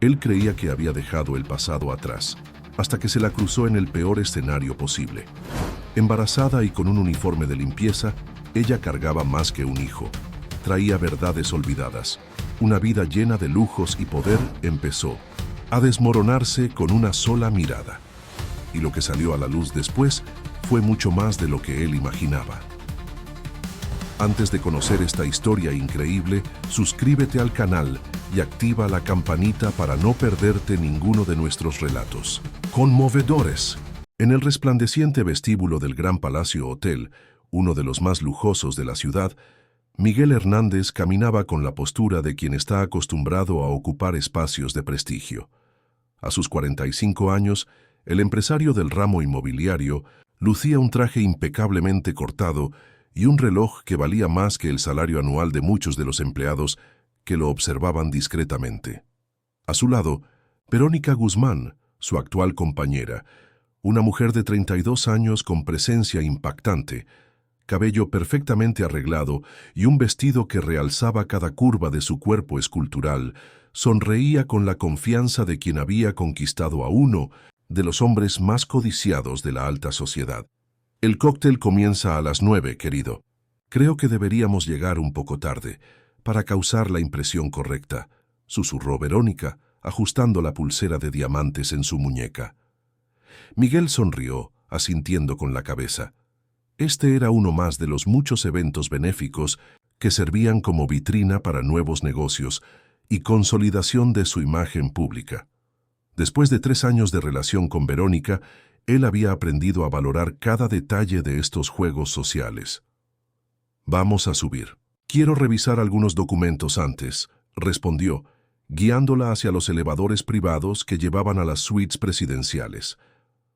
Él creía que había dejado el pasado atrás, hasta que se la cruzó en el peor escenario posible. Embarazada y con un uniforme de limpieza, ella cargaba más que un hijo. Traía verdades olvidadas. Una vida llena de lujos y poder empezó a desmoronarse con una sola mirada. Y lo que salió a la luz después fue mucho más de lo que él imaginaba. Antes de conocer esta historia increíble, suscríbete al canal y activa la campanita para no perderte ninguno de nuestros relatos conmovedores. En el resplandeciente vestíbulo del Gran Palacio Hotel, uno de los más lujosos de la ciudad, Miguel Hernández caminaba con la postura de quien está acostumbrado a ocupar espacios de prestigio. A sus 45 años, el empresario del ramo inmobiliario lucía un traje impecablemente cortado y un reloj que valía más que el salario anual de muchos de los empleados que lo observaban discretamente. A su lado, Verónica Guzmán, su actual compañera, una mujer de 32 años con presencia impactante, cabello perfectamente arreglado y un vestido que realzaba cada curva de su cuerpo escultural, sonreía con la confianza de quien había conquistado a uno de los hombres más codiciados de la alta sociedad. El cóctel comienza a las 9, querido. Creo que deberíamos llegar un poco tarde, para causar la impresión correcta, susurró Verónica, ajustando la pulsera de diamantes en su muñeca. Miguel sonrió, asintiendo con la cabeza. Este era uno más de los muchos eventos benéficos que servían como vitrina para nuevos negocios y consolidación de su imagen pública. Después de 3 años de relación con Verónica, él había aprendido a valorar cada detalle de estos juegos sociales. Vamos a subir. Quiero revisar algunos documentos antes, respondió, guiándola hacia los elevadores privados que llevaban a las suites presidenciales.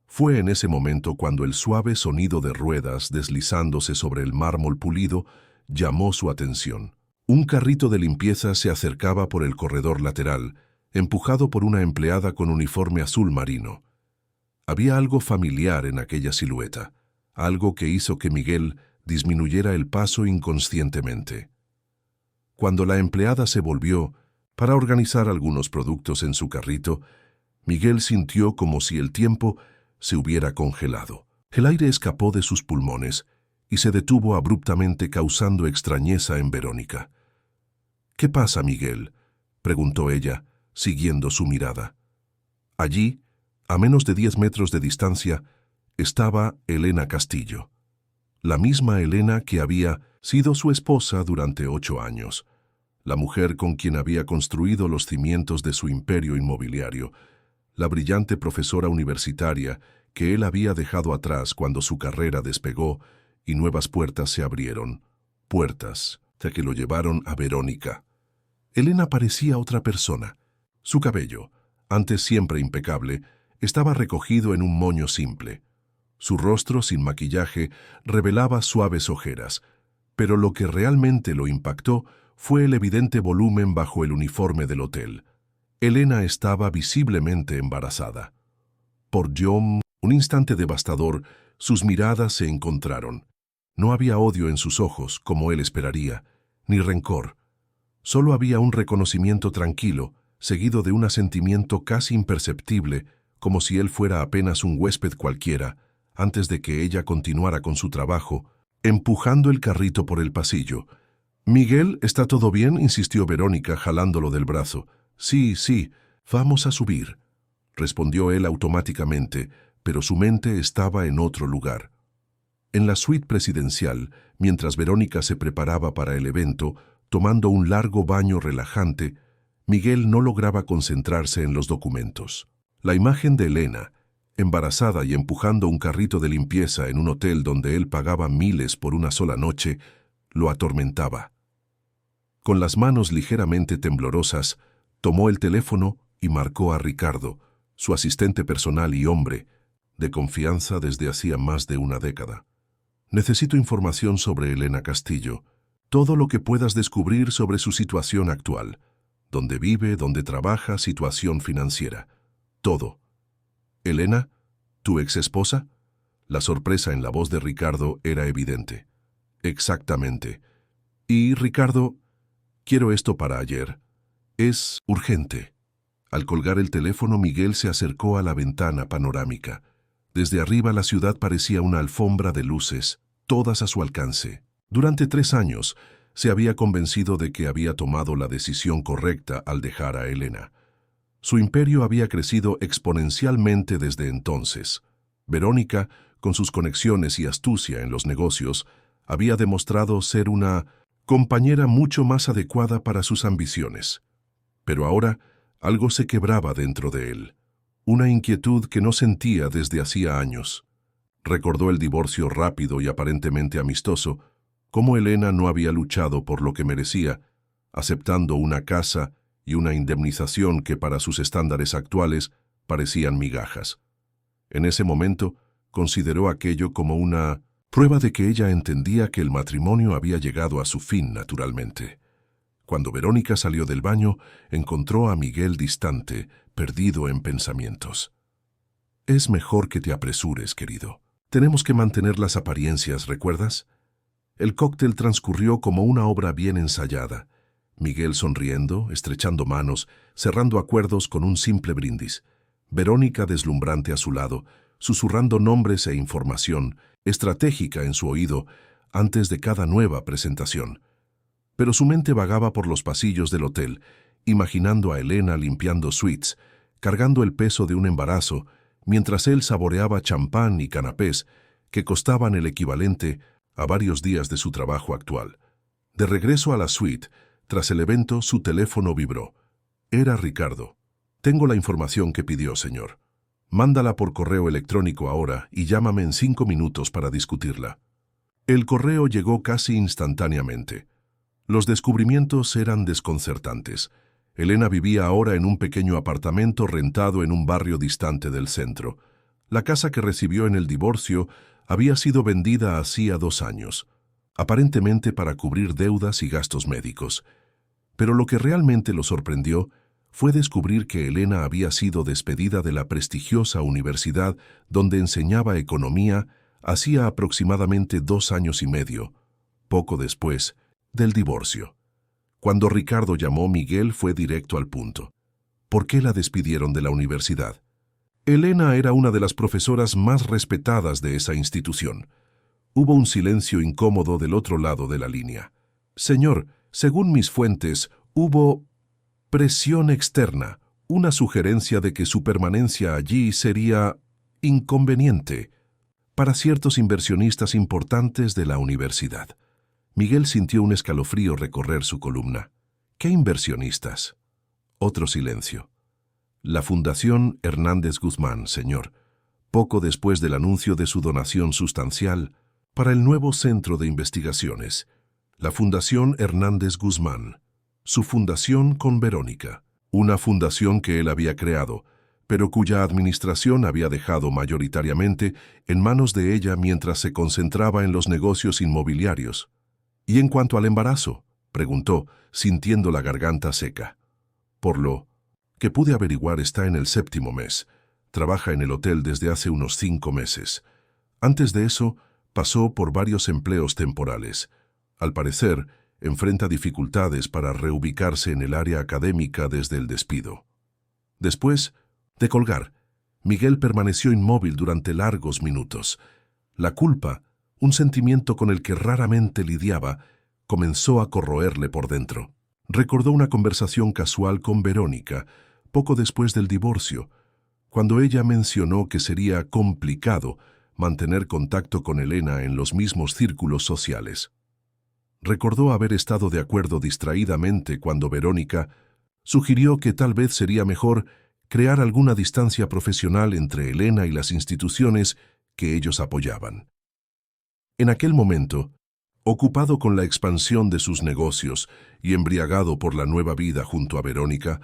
Fue en ese momento cuando el suave sonido de ruedas deslizándose sobre el mármol pulido llamó su atención. Un carrito de limpieza se acercaba por el corredor lateral, empujado por una empleada con uniforme azul marino. Había algo familiar en aquella silueta, algo que hizo que Miguel disminuyera el paso inconscientemente. Cuando la empleada se volvió para organizar algunos productos en su carrito, Miguel sintió como si el tiempo se hubiera congelado. El aire escapó de sus pulmones y se detuvo abruptamente, causando extrañeza en Verónica. «¿Qué pasa, Miguel?», preguntó ella, siguiendo su mirada. Allí, a menos de 10 metros de distancia, estaba Elena Castillo. La misma Elena que había sido su esposa durante 8 años. La mujer con quien había construido los cimientos de su imperio inmobiliario. La brillante profesora universitaria que él había dejado atrás cuando su carrera despegó y nuevas puertas se abrieron. Puertas que lo llevaron a Verónica. Elena parecía otra persona. Su cabello, antes siempre impecable, estaba recogido en un moño simple. Su rostro, sin maquillaje, revelaba suaves ojeras, pero lo que realmente lo impactó fue el evidente volumen bajo el uniforme del hotel. Elena estaba visiblemente embarazada. Por un instante devastador, sus miradas se encontraron. No había odio en sus ojos, como él esperaría, ni rencor. Solo había un reconocimiento tranquilo, seguido de un asentimiento casi imperceptible, como si él fuera apenas un huésped cualquiera, antes de que ella continuara con su trabajo, empujando el carrito por el pasillo. «Miguel, ¿está todo bien?», insistió Verónica, jalándolo del brazo. Sí, vamos a subir», respondió él automáticamente, pero su mente estaba en otro lugar. En la suite presidencial, mientras Verónica se preparaba para el evento, tomando un largo baño relajante, Miguel no lograba concentrarse en los documentos. La imagen de Elena, embarazada y empujando un carrito de limpieza en un hotel donde él pagaba miles por una sola noche, lo atormentaba. Con las manos ligeramente temblorosas, tomó el teléfono y marcó a Ricardo, su asistente personal y hombre, de confianza desde hacía más de una década. «Necesito información sobre Elena Castillo, todo lo que puedas descubrir sobre su situación actual, dónde vive, dónde trabaja, situación financiera, todo». «¿Elena? ¿Tu ex-esposa?». La sorpresa en la voz de Ricardo era evidente. «Exactamente. Y, Ricardo, quiero esto para ayer. Es urgente». Al colgar el teléfono, Miguel se acercó a la ventana panorámica. Desde arriba la ciudad parecía una alfombra de luces, todas a su alcance. Durante 3 años, se había convencido de que había tomado la decisión correcta al dejar a Elena. Su imperio había crecido exponencialmente desde entonces. Verónica, con sus conexiones y astucia en los negocios, había demostrado ser una compañera mucho más adecuada para sus ambiciones. Pero ahora, algo se quebraba dentro de él. Una inquietud que no sentía desde hacía años. Recordó el divorcio rápido y aparentemente amistoso, cómo Elena no había luchado por lo que merecía, aceptando una casa y una indemnización que para sus estándares actuales parecían migajas. En ese momento, consideró aquello como una prueba de que ella entendía que el matrimonio había llegado a su fin naturalmente. Cuando Verónica salió del baño, encontró a Miguel distante, perdido en pensamientos. «Es mejor que te apresures, querido. Tenemos que mantener las apariencias, ¿recuerdas?» El cóctel transcurrió como una obra bien ensayada. Miguel sonriendo, estrechando manos, cerrando acuerdos con un simple brindis. Verónica deslumbrante a su lado, susurrando nombres e información, estratégica en su oído, antes de cada nueva presentación. Pero su mente vagaba por los pasillos del hotel, imaginando a Elena limpiando suites, cargando el peso de un embarazo, mientras él saboreaba champán y canapés que costaban el equivalente a varios días de su trabajo actual. De regreso a la suite, tras el evento, su teléfono vibró. Era Ricardo. «Tengo la información que pidió, señor. Mándala por correo electrónico ahora y llámame en 5 minutos para discutirla». El correo llegó casi instantáneamente. Los descubrimientos eran desconcertantes. Elena vivía ahora en un pequeño apartamento rentado en un barrio distante del centro. La casa que recibió en el divorcio había sido vendida hacía 2 años, aparentemente para cubrir deudas y gastos médicos. Pero lo que realmente lo sorprendió fue descubrir que Elena había sido despedida de la prestigiosa universidad donde enseñaba economía hacía aproximadamente 2 años y medio, poco después del divorcio. Cuando Ricardo llamó, Miguel fue directo al punto. ¿Por qué la despidieron de la universidad? Elena era una de las profesoras más respetadas de esa institución. Hubo un silencio incómodo del otro lado de la línea. «Señor, según mis fuentes, hubo presión externa, una sugerencia de que su permanencia allí sería inconveniente para ciertos inversionistas importantes de la universidad». Miguel sintió un escalofrío recorrer su columna. «¿Qué inversionistas?» Otro silencio. «La Fundación Hernández Guzmán, señor, poco después del anuncio de su donación sustancial para el nuevo centro de investigaciones. La Fundación Hernández Guzmán, su fundación con Verónica, una fundación que él había creado, pero cuya administración había dejado mayoritariamente en manos de ella mientras se concentraba en los negocios inmobiliarios». «¿Y en cuanto al embarazo?», preguntó, sintiendo la garganta seca. «Por lo que pude averiguar, está en el 7º mes. Trabaja en el hotel desde hace unos 5 meses. Antes de eso, pasó por varios empleos temporales. Al parecer, enfrenta dificultades para reubicarse en el área académica desde el despido». Después de colgar, Miguel permaneció inmóvil durante largos minutos. La culpa, un sentimiento con el que raramente lidiaba, comenzó a corroerle por dentro. Recordó una conversación casual con Verónica, poco después del divorcio, cuando ella mencionó que sería complicado mantener contacto con Elena en los mismos círculos sociales. Recordó haber estado de acuerdo distraídamente cuando Verónica sugirió que tal vez sería mejor crear alguna distancia profesional entre Elena y las instituciones que ellos apoyaban. En aquel momento, ocupado con la expansión de sus negocios y embriagado por la nueva vida junto a Verónica,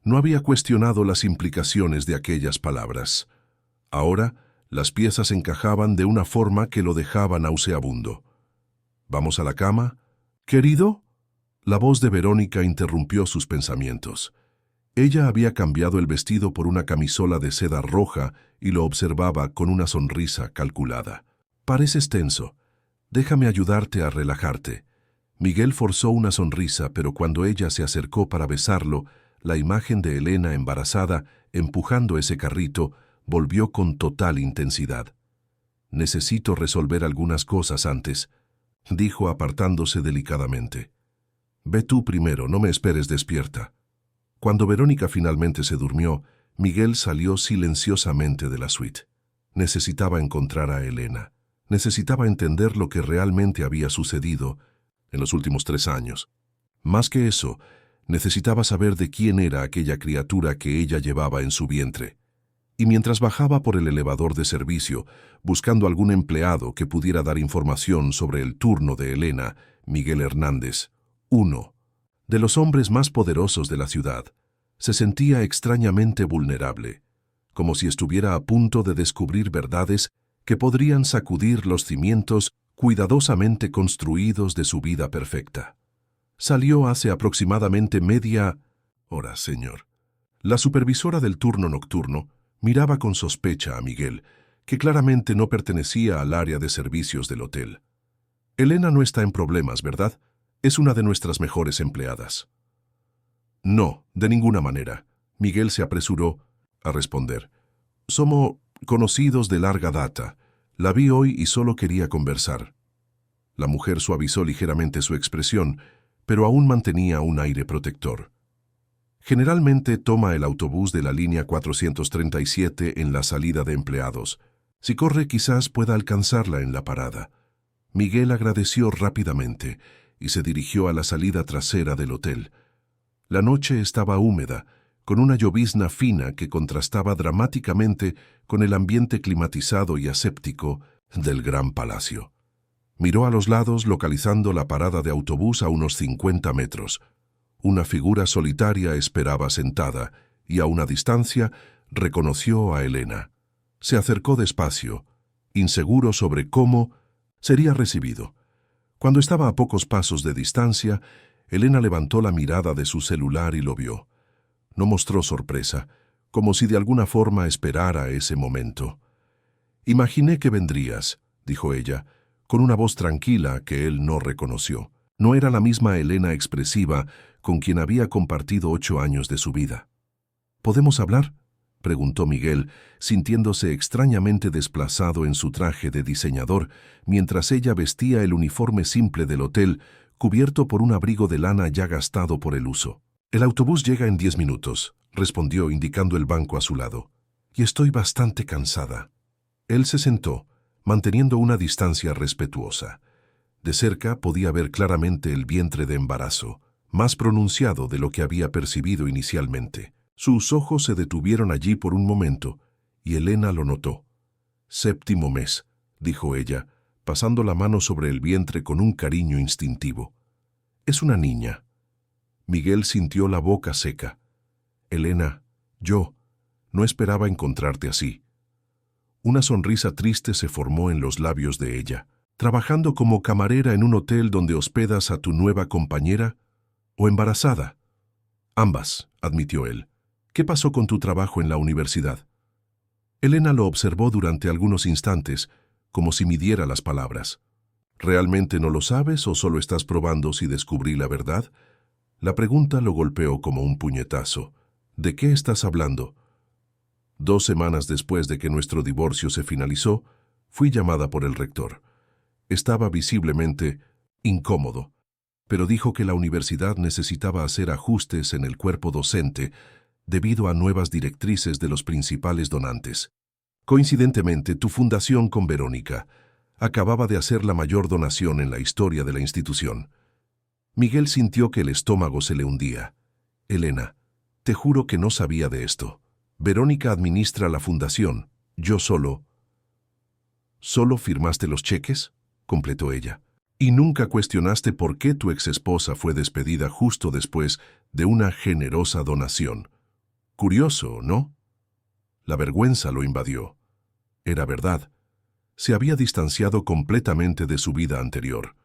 no había cuestionado las implicaciones de aquellas palabras. Ahora, las piezas encajaban de una forma que lo dejaba nauseabundo. «¿Vamos a la cama, querido?». La voz de Verónica interrumpió sus pensamientos. Ella había cambiado el vestido por una camisola de seda roja y lo observaba con una sonrisa calculada. «Pareces tenso. Déjame ayudarte a relajarte». Miguel forzó una sonrisa, pero cuando ella se acercó para besarlo, la imagen de Elena embarazada, empujando ese carrito, volvió con total intensidad. «Necesito resolver algunas cosas antes», dijo apartándose delicadamente. «Ve tú primero, no me esperes despierta». Cuando Verónica finalmente se durmió, Miguel salió silenciosamente de la suite. Necesitaba encontrar a Elena. Necesitaba entender lo que realmente había sucedido en los últimos 3 años. Más que eso, necesitaba saber de quién era aquella criatura que ella llevaba en su vientre. Y mientras bajaba por el elevador de servicio, buscando algún empleado que pudiera dar información sobre el turno de Elena, Miguel Hernández, uno de los hombres más poderosos de la ciudad, se sentía extrañamente vulnerable, como si estuviera a punto de descubrir verdades que podrían sacudir los cimientos cuidadosamente construidos de su vida perfecta. Salió hace aproximadamente media hora, señor. La supervisora del turno nocturno miraba con sospecha a Miguel, que claramente no pertenecía al área de servicios del hotel. Elena no está en problemas, ¿verdad? Es una de nuestras mejores empleadas. No, de ninguna manera. Miguel se apresuró a responder. Somos conocidos de larga data. La vi hoy y solo quería conversar. La mujer suavizó ligeramente su expresión, pero aún mantenía un aire protector. Generalmente toma el autobús de la línea 437 en la salida de empleados. Si corre, quizás pueda alcanzarla en la parada. Miguel agradeció rápidamente y se dirigió a la salida trasera del hotel. La noche estaba húmeda, con una llovizna fina que contrastaba dramáticamente con el ambiente climatizado y aséptico del gran palacio. Miró a los lados, localizando la parada de autobús a unos 50 metros. Una figura solitaria esperaba sentada, y a una distancia reconoció a Elena. Se acercó despacio, inseguro sobre cómo sería recibido. Cuando estaba a pocos pasos de distancia, Elena levantó la mirada de su celular y lo vio. No mostró sorpresa, como si de alguna forma esperara ese momento. «Imaginé que vendrías», dijo ella, con una voz tranquila que él no reconoció. No era la misma Elena expresiva con quien había compartido 8 años de su vida. «¿Podemos hablar?», preguntó Miguel, sintiéndose extrañamente desplazado en su traje de diseñador, mientras ella vestía el uniforme simple del hotel, cubierto por un abrigo de lana ya gastado por el uso. «El autobús llega en 10 minutos», respondió indicando el banco a su lado. «Y estoy bastante cansada». Él se sentó, manteniendo una distancia respetuosa. De cerca podía ver claramente el vientre de embarazo, más pronunciado de lo que había percibido inicialmente. Sus ojos se detuvieron allí por un momento, y Elena lo notó. «7º mes», dijo ella, pasando la mano sobre el vientre con un cariño instintivo. «Es una niña». Miguel sintió la boca seca. «Elena, yo no esperaba encontrarte así». Una sonrisa triste se formó en los labios de ella. «¿Trabajando como camarera en un hotel donde hospedas a tu nueva compañera? ¿O embarazada?» «Ambas», admitió él. «¿Qué pasó con tu trabajo en la universidad?» Elena lo observó durante algunos instantes, como si midiera las palabras. «¿Realmente no lo sabes o solo estás probando si descubrí la verdad?» La pregunta lo golpeó como un puñetazo. «¿De qué estás hablando?» 2 semanas después de que nuestro divorcio se finalizó, fui llamada por el rector. Estaba visiblemente incómodo, pero dijo que la universidad necesitaba hacer ajustes en el cuerpo docente debido a nuevas directrices de los principales donantes. Coincidentemente, tu fundación con Verónica acababa de hacer la mayor donación en la historia de la institución. Miguel sintió que el estómago se le hundía. «Elena, te juro que no sabía de esto. Verónica administra la fundación. Yo solo». «¿Solo firmaste los cheques?», completó ella. «¿Y nunca cuestionaste por qué tu exesposa fue despedida justo después de una generosa donación? Curioso, ¿no?» La vergüenza lo invadió. Era verdad. Se había distanciado completamente de su vida anterior.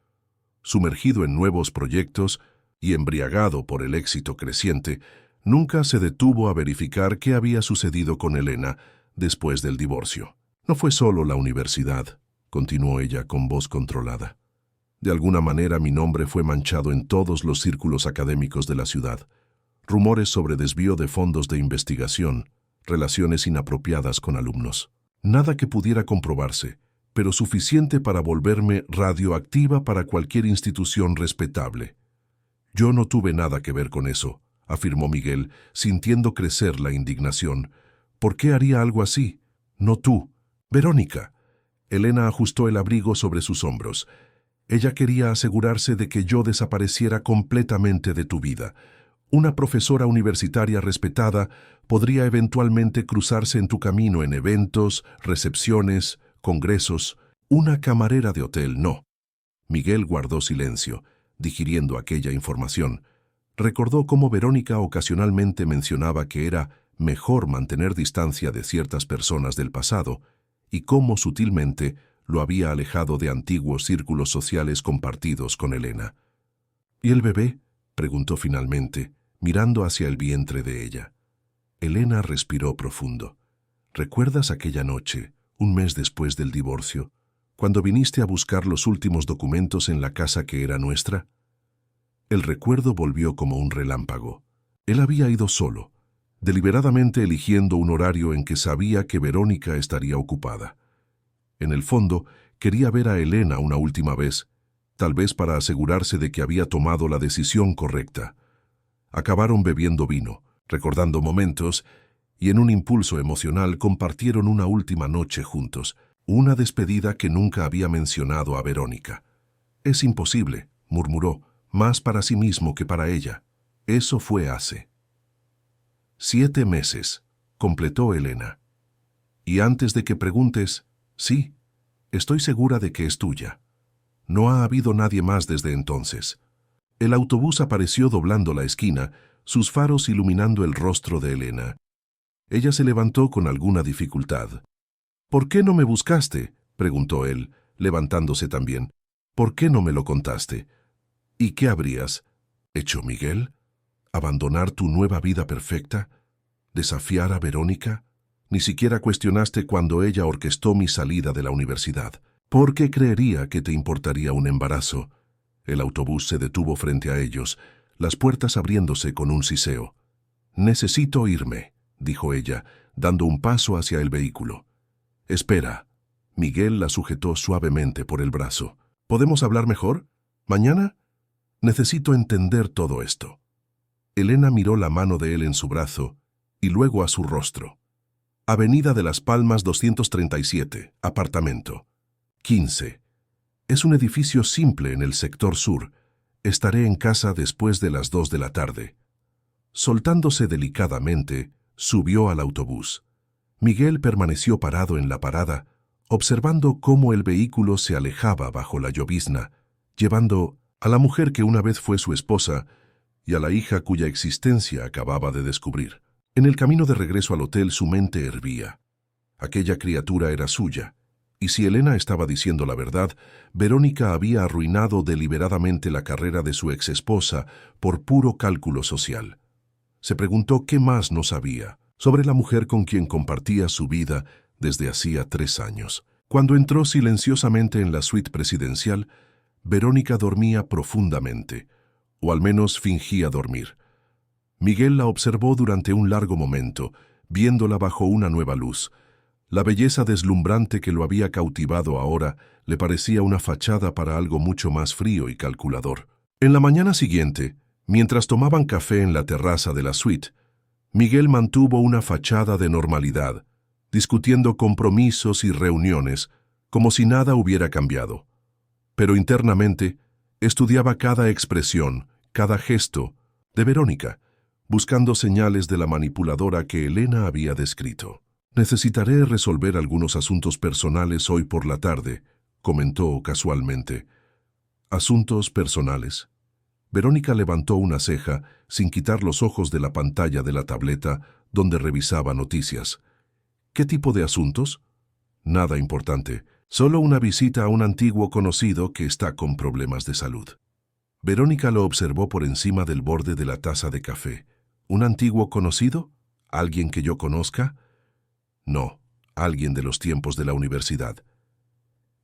Sumergido en nuevos proyectos y embriagado por el éxito creciente, nunca se detuvo a verificar qué había sucedido con Elena después del divorcio. «No fue solo la universidad», continuó ella con voz controlada. «De alguna manera mi nombre fue manchado en todos los círculos académicos de la ciudad. rumores sobre desvío de fondos de investigación, relaciones inapropiadas con alumnos. Nada que pudiera comprobarse, pero suficiente para volverme radioactiva para cualquier institución respetable. Yo no tuve nada que ver con eso, afirmó Miguel, sintiendo crecer la indignación. ¿Por qué haría algo así? No tú, Verónica. Elena ajustó el abrigo sobre sus hombros. Ella quería asegurarse de que yo desapareciera completamente de tu vida. Una profesora universitaria respetada podría eventualmente cruzarse en tu camino en eventos, recepciones, congresos. Una camarera de hotel, no. Miguel guardó silencio, digiriendo aquella información. Recordó cómo Verónica ocasionalmente mencionaba que era mejor mantener distancia de ciertas personas del pasado y cómo sutilmente lo había alejado de antiguos círculos sociales compartidos con Elena. ¿Y el bebé?, preguntó finalmente, mirando hacia el vientre de ella. Elena respiró profundo. ¿Recuerdas aquella noche, un mes después del divorcio, cuando viniste a buscar los últimos documentos en la casa que era nuestra? El recuerdo volvió como un relámpago. Él había ido solo, deliberadamente eligiendo un horario en que sabía que Verónica estaría ocupada. En el fondo, quería ver a Elena una última vez, tal vez para asegurarse de que había tomado la decisión correcta. Acabaron bebiendo vino, recordando momentos, y en un impulso emocional compartieron una última noche juntos, una despedida que nunca había mencionado a Verónica. «Es imposible», murmuró, más para sí mismo que para ella. Eso fue hace 7 meses, completó Elena. Y antes de que preguntes, sí, estoy segura de que es tuya. No ha habido nadie más desde entonces. El autobús apareció doblando la esquina, sus faros iluminando el rostro de Elena. Ella se levantó con alguna dificultad. «¿Por qué no me buscaste?», preguntó él, levantándose también. «¿Por qué no me lo contaste? ¿Y qué habrías hecho, Miguel? ¿Abandonar tu nueva vida perfecta? ¿Desafiar a Verónica? Ni siquiera cuestionaste cuando ella orquestó mi salida de la universidad. ¿Por qué creería que te importaría un embarazo?» El autobús se detuvo frente a ellos, las puertas abriéndose con un siseo. «Necesito irme», dijo ella, dando un paso hacia el vehículo. «Espera». Miguel la sujetó suavemente por el brazo. «¿Podemos hablar mejor? ¿Mañana? Necesito entender todo esto». Elena miró la mano de él en su brazo y luego a su rostro. Avenida de las Palmas 237, apartamento 15. Es un edificio simple en el sector sur. Estaré en casa después de las 2 de la tarde. Soltándose delicadamente, subió al autobús. Miguel permaneció parado en la parada, observando cómo el vehículo se alejaba bajo la llovizna, llevando a la mujer que una vez fue su esposa y a la hija cuya existencia acababa de descubrir. En el camino de regreso al hotel su mente hervía. Aquella criatura era suya, y si Elena estaba diciendo la verdad, Verónica había arruinado deliberadamente la carrera de su exesposa por puro cálculo social. Se preguntó qué más no sabía sobre la mujer con quien compartía su vida desde hacía 3 años. Cuando entró silenciosamente en la suite presidencial, Verónica dormía profundamente, o al menos fingía dormir. Miguel la observó durante un largo momento, viéndola bajo una nueva luz. La belleza deslumbrante que lo había cautivado ahora le parecía una fachada para algo mucho más frío y calculador. En la mañana siguiente, mientras tomaban café en la terraza de la suite, Miguel mantuvo una fachada de normalidad, discutiendo compromisos y reuniones, como si nada hubiera cambiado. Pero internamente, estudiaba cada expresión, cada gesto de Verónica, buscando señales de la manipuladora que Elena había descrito. «Necesitaré resolver algunos asuntos personales hoy por la tarde», comentó casualmente. «¿Asuntos personales?». Verónica levantó una ceja, sin quitar los ojos de la pantalla de la tableta donde revisaba noticias. «¿Qué tipo de asuntos?». «Nada importante. Solo una visita a un antiguo conocido que está con problemas de salud». Verónica lo observó por encima del borde de la taza de café. «¿Un antiguo conocido? ¿Alguien que yo conozca?». «No, alguien de los tiempos de la universidad».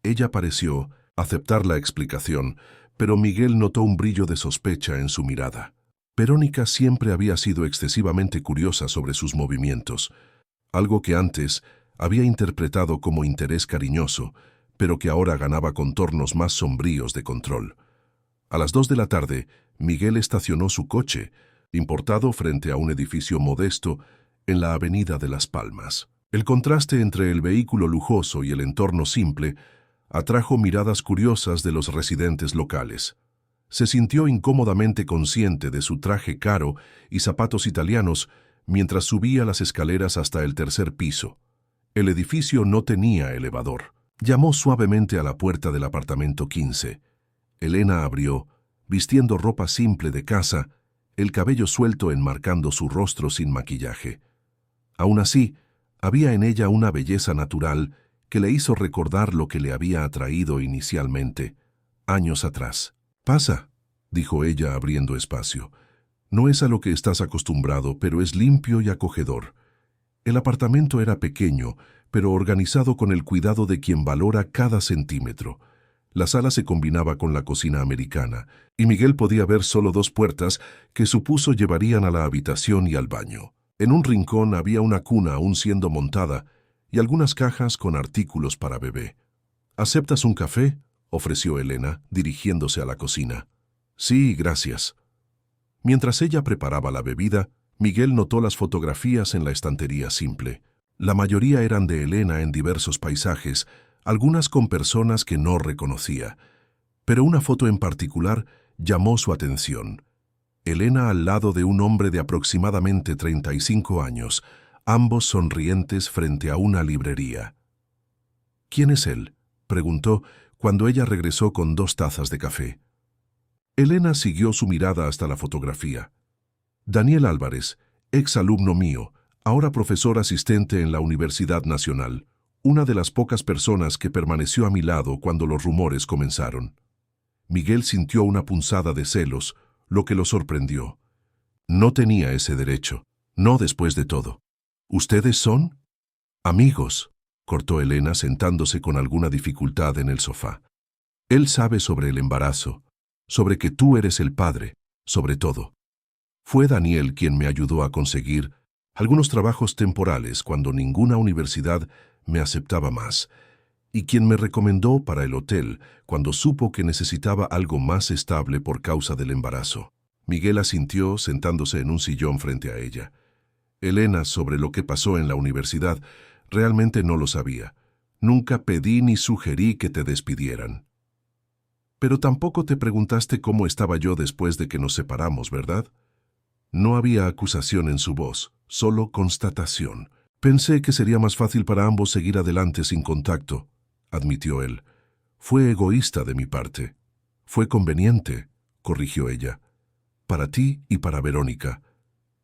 Ella pareció aceptar la explicación, pero Miguel notó un brillo de sospecha en su mirada. Verónica siempre había sido excesivamente curiosa sobre sus movimientos, algo que antes había interpretado como interés cariñoso, pero que ahora ganaba contornos más sombríos de control. A las 2 de la tarde, Miguel estacionó su coche, importado frente a un edificio modesto en la Avenida de Las Palmas. El contraste entre el vehículo lujoso y el entorno simple atrajo miradas curiosas de los residentes locales. Se sintió incómodamente consciente de su traje caro y zapatos italianos mientras subía las escaleras hasta el tercer piso. El edificio no tenía elevador. Llamó suavemente a la puerta del apartamento 15. Elena abrió, vistiendo ropa simple de casa, el cabello suelto enmarcando su rostro sin maquillaje. Aún así, había en ella una belleza natural que le hizo recordar lo que le había atraído inicialmente, años atrás. «Pasa», dijo ella abriendo espacio. «No es a lo que estás acostumbrado, pero es limpio y acogedor». El apartamento era pequeño, pero organizado con el cuidado de quien valora cada centímetro. La sala se combinaba con la cocina americana, y Miguel podía ver solo 2 puertas que supuso llevarían a la habitación y al baño. En un rincón había una cuna aún siendo montada y algunas cajas con artículos para bebé. «¿Aceptas un café?», ofreció Elena, dirigiéndose a la cocina. «Sí, gracias». Mientras ella preparaba la bebida, Miguel notó las fotografías en la estantería simple. La mayoría eran de Elena en diversos paisajes, algunas con personas que no reconocía. Pero una foto en particular llamó su atención. Elena al lado de un hombre de aproximadamente 35 años, ambos sonrientes frente a una librería. «¿Quién es él?», preguntó cuando ella regresó con 2 tazas de café. Elena siguió su mirada hasta la fotografía. «Daniel Álvarez, ex alumno mío, ahora profesor asistente en la Universidad Nacional, una de las pocas personas que permaneció a mi lado cuando los rumores comenzaron». Miguel sintió una punzada de celos, lo que lo sorprendió. No tenía ese derecho, no después de todo. «¿Ustedes son?» «Amigos», cortó Elena sentándose con alguna dificultad en el sofá. «Él sabe sobre el embarazo, sobre que tú eres el padre, sobre todo. Fue Daniel quien me ayudó a conseguir algunos trabajos temporales cuando ninguna universidad me aceptaba más, y quien me recomendó para el hotel cuando supo que necesitaba algo más estable por causa del embarazo». Miguel asintió sentándose en un sillón frente a ella. Elena, sobre lo que pasó en la universidad, realmente no lo sabía. Nunca pedí ni sugerí que te despidieran. Pero tampoco te preguntaste cómo estaba yo después de que nos separamos, ¿verdad? No había acusación en su voz, solo constatación. «Pensé que sería más fácil para ambos seguir adelante sin contacto», admitió él. «Fue egoísta de mi parte». «Fue conveniente», corrigió ella. «Para ti y para Verónica».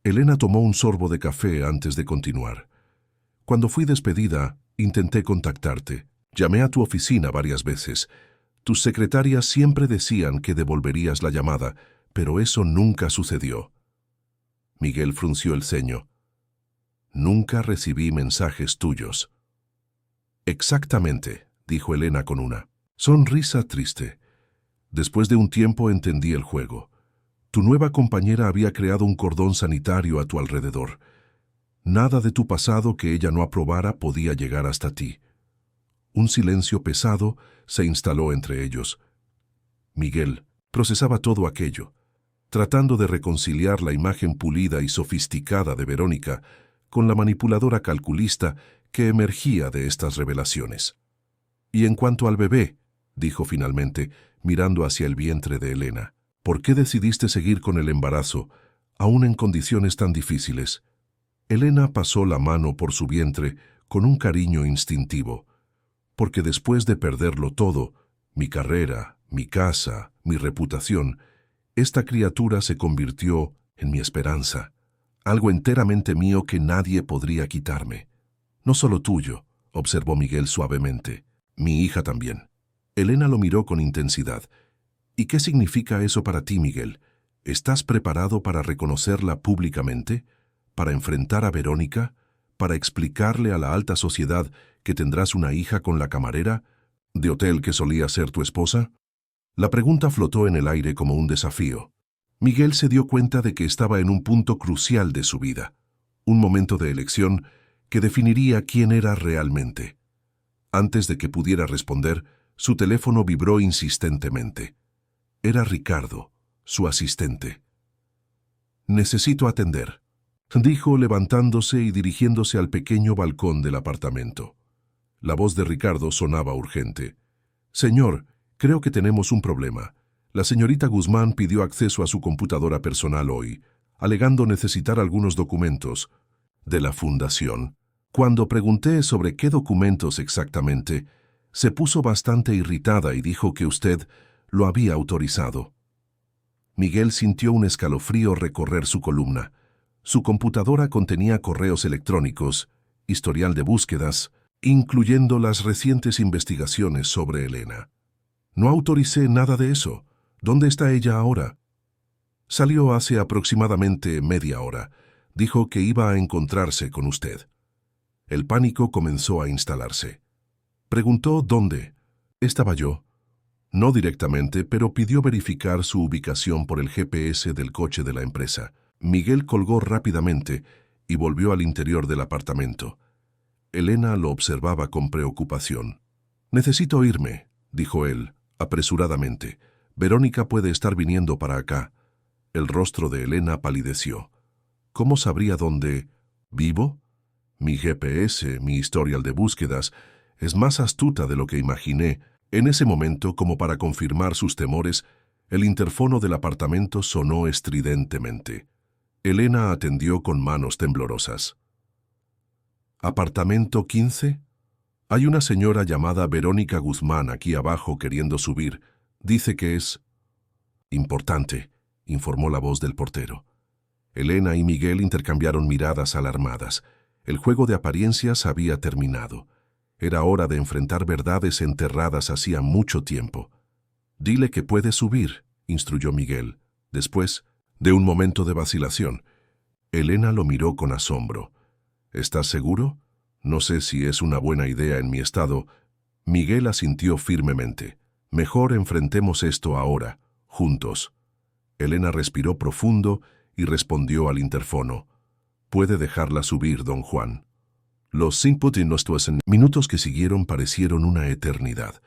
Elena tomó un sorbo de café antes de continuar. «Cuando fui despedida, intenté contactarte. Llamé a tu oficina varias veces. Tus secretarias siempre decían que devolverías la llamada, pero eso nunca sucedió». Miguel frunció el ceño. «Nunca recibí mensajes tuyos». «Exactamente», dijo Elena con una sonrisa triste. «Después de un tiempo entendí el juego. Tu nueva compañera había creado un cordón sanitario a tu alrededor. Nada de tu pasado que ella no aprobara podía llegar hasta ti». Un silencio pesado se instaló entre ellos. Miguel procesaba todo aquello, tratando de reconciliar la imagen pulida y sofisticada de Verónica con la manipuladora calculista que emergía de estas revelaciones. «Y en cuanto al bebé», dijo finalmente, mirando hacia el vientre de Elena, «¿por qué decidiste seguir con el embarazo, aún en condiciones tan difíciles?» Elena pasó la mano por su vientre con un cariño instintivo. «Porque después de perderlo todo, mi carrera, mi casa, mi reputación, esta criatura se convirtió en mi esperanza, algo enteramente mío que nadie podría quitarme». «No solo tuyo», observó Miguel suavemente, «mi hija también». Elena lo miró con intensidad. «¿Y qué significa eso para ti, Miguel? ¿Estás preparado para reconocerla públicamente? ¿Para enfrentar a Verónica? ¿Para explicarle a la alta sociedad que tendrás una hija con la camarera de hotel que solía ser tu esposa?» La pregunta flotó en el aire como un desafío. Miguel se dio cuenta de que estaba en un punto crucial de su vida, un momento de elección que definiría quién era realmente. Antes de que pudiera responder, su teléfono vibró insistentemente. Era Ricardo, su asistente. «Necesito atender», dijo levantándose y dirigiéndose al pequeño balcón del apartamento. La voz de Ricardo sonaba urgente. «Señor, creo que tenemos un problema. La señorita Guzmán pidió acceso a su computadora personal hoy, alegando necesitar algunos documentos de la fundación. Cuando pregunté sobre qué documentos exactamente, se puso bastante irritada y dijo que usted lo había autorizado». Miguel sintió un escalofrío recorrer su columna. Su computadora contenía correos electrónicos, historial de búsquedas, incluyendo las recientes investigaciones sobre Elena. «No autoricé nada de eso. ¿Dónde está ella ahora?» «Salió hace aproximadamente media hora. Dijo que iba a encontrarse con usted». El pánico comenzó a instalarse. Preguntó dónde. «Estaba yo». No directamente, pero pidió verificar su ubicación por el GPS del coche de la empresa. Miguel colgó rápidamente y volvió al interior del apartamento. Elena lo observaba con preocupación. «Necesito irme», dijo él, apresuradamente. «Verónica puede estar viniendo para acá». El rostro de Elena palideció. «¿Cómo sabría dónde vivo? Mi GPS, mi historial de búsquedas, es más astuta de lo que imaginé». En ese momento, como para confirmar sus temores, el interfono del apartamento sonó estridentemente. Elena atendió con manos temblorosas. «¿Apartamento 15? Hay una señora llamada Verónica Guzmán aquí abajo queriendo subir. Dice que es importante», informó la voz del portero. Elena y Miguel intercambiaron miradas alarmadas. El juego de apariencias había terminado. Era hora de enfrentar verdades enterradas hacía mucho tiempo. «Dile que puede subir», instruyó Miguel. Después, de un momento de vacilación, Elena lo miró con asombro. «¿Estás seguro? No sé si es una buena idea en mi estado». Miguel asintió firmemente. «Mejor enfrentemos esto ahora, juntos». Elena respiró profundo y respondió al interfono. «Puede dejarla subir, don Juan». Los 5 minutos que siguieron parecieron una eternidad.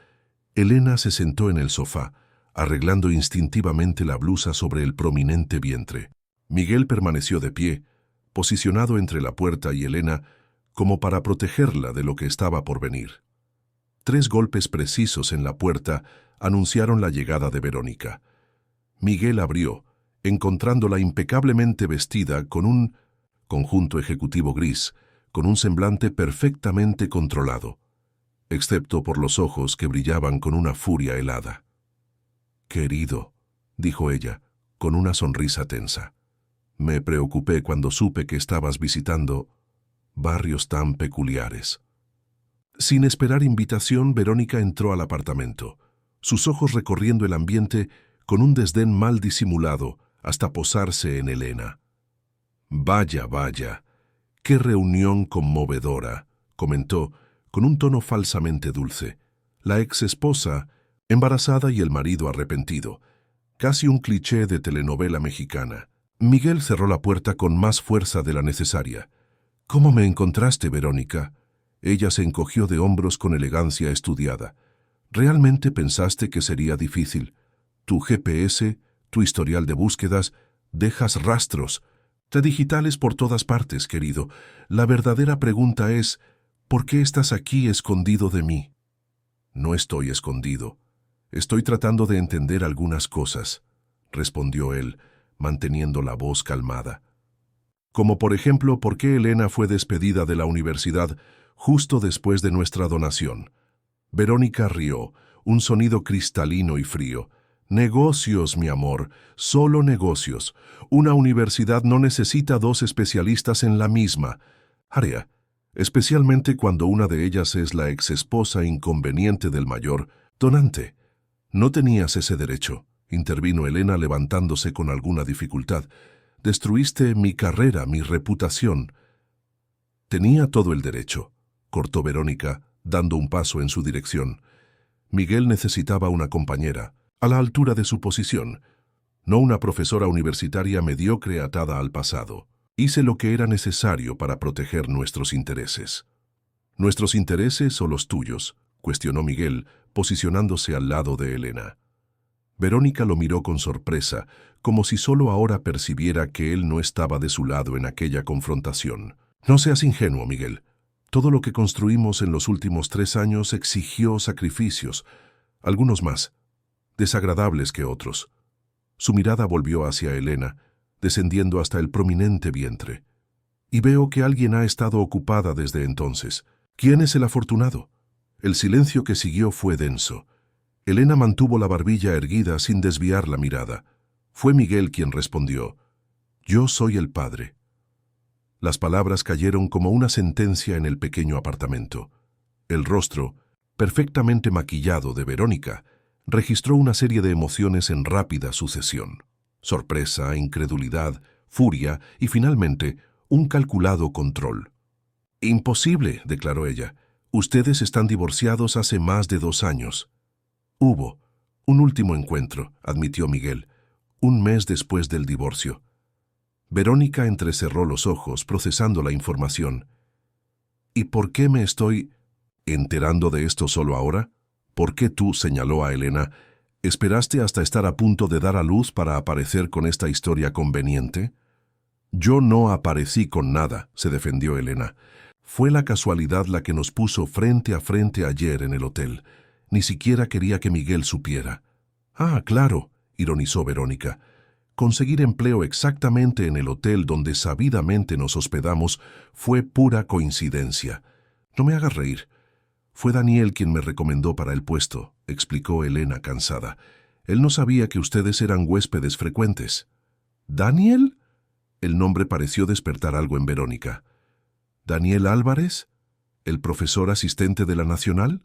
Elena se sentó en el sofá, arreglando instintivamente la blusa sobre el prominente vientre. Miguel permaneció de pie, posicionado entre la puerta y Elena, como para protegerla de lo que estaba por venir. 3 golpes precisos en la puerta anunciaron la llegada de Verónica. Miguel abrió, encontrándola impecablemente vestida con un conjunto ejecutivo gris, con un semblante perfectamente controlado, excepto por los ojos que brillaban con una furia helada. «Querido», dijo ella, con una sonrisa tensa, «me preocupé cuando supe que estabas visitando barrios tan peculiares». Sin esperar invitación, Verónica entró al apartamento, sus ojos recorriendo el ambiente con un desdén mal disimulado hasta posarse en Elena. «Vaya, vaya. ¡Qué reunión conmovedora!», comentó, con un tono falsamente dulce. La ex esposa, embarazada y el marido arrepentido. Casi un cliché de telenovela mexicana. Miguel cerró la puerta con más fuerza de la necesaria. «¿Cómo me encontraste, Verónica?». Ella se encogió de hombros con elegancia estudiada. «¿Realmente pensaste que sería difícil? Tu GPS, tu historial de búsquedas, dejas rastros digitales por todas partes, querido. La verdadera pregunta es, ¿por qué estás aquí escondido de mí?». «No estoy escondido. Estoy tratando de entender algunas cosas», respondió él, manteniendo la voz calmada. «Como por ejemplo, ¿por qué Elena fue despedida de la universidad justo después de nuestra donación?». Verónica rió, un sonido cristalino y frío. «Negocios, mi amor, solo negocios. Una universidad no necesita 2 especialistas en la misma área, especialmente cuando una de ellas es la exesposa inconveniente del mayor donante». «No tenías ese derecho», intervino Elena levantándose con alguna dificultad. «Destruiste mi carrera, mi reputación». «Tenía todo el derecho», cortó Verónica, dando un paso en su dirección. Miguel necesitaba una compañera, a la altura de su posición. no una profesora universitaria mediocre atada al pasado. Hice lo que era necesario para proteger nuestros intereses. ¿Nuestros intereses o los tuyos?, cuestionó Miguel, posicionándose al lado de Elena. Verónica lo miró con sorpresa, como si solo ahora percibiera que él no estaba de su lado en aquella confrontación. No seas ingenuo, Miguel. Todo lo que construimos en los últimos 3 años exigió sacrificios, algunos más, desagradables que otros. Su mirada volvió hacia Elena, descendiendo hasta el prominente vientre. Y veo que alguien ha estado ocupada desde entonces. ¿Quién es el afortunado? El silencio que siguió fue denso. Elena mantuvo la barbilla erguida sin desviar la mirada. Fue Miguel quien respondió: «Yo soy el padre». Las palabras cayeron como una sentencia en el pequeño apartamento. El rostro, perfectamente maquillado de Verónica, registró una serie de emociones en rápida sucesión. Sorpresa, incredulidad, furia y finalmente un calculado control. «Imposible», declaró ella. «Ustedes están divorciados hace más de 2 años». «Hubo un último encuentro», admitió Miguel, «un mes después del divorcio». Verónica entrecerró los ojos, procesando la información. «¿Y por qué me estoy enterando de esto solo ahora? ¿Por qué tú?», señaló a Elena. «¿Esperaste hasta estar a punto de dar a luz para aparecer con esta historia conveniente?» «Yo no aparecí con nada», se defendió Elena. «Fue la casualidad la que nos puso frente a frente ayer en el hotel. Ni siquiera quería que Miguel supiera». «Ah, claro», ironizó Verónica. «Conseguir empleo exactamente en el hotel donde sabidamente nos hospedamos fue pura coincidencia. No me hagas reír. Fue Daniel quien me recomendó para el puesto», explicó Elena cansada. «Él no sabía que ustedes eran huéspedes frecuentes». «¿Daniel?». El nombre pareció despertar algo en Verónica. «¿Daniel Álvarez? ¿El profesor asistente de la Nacional?».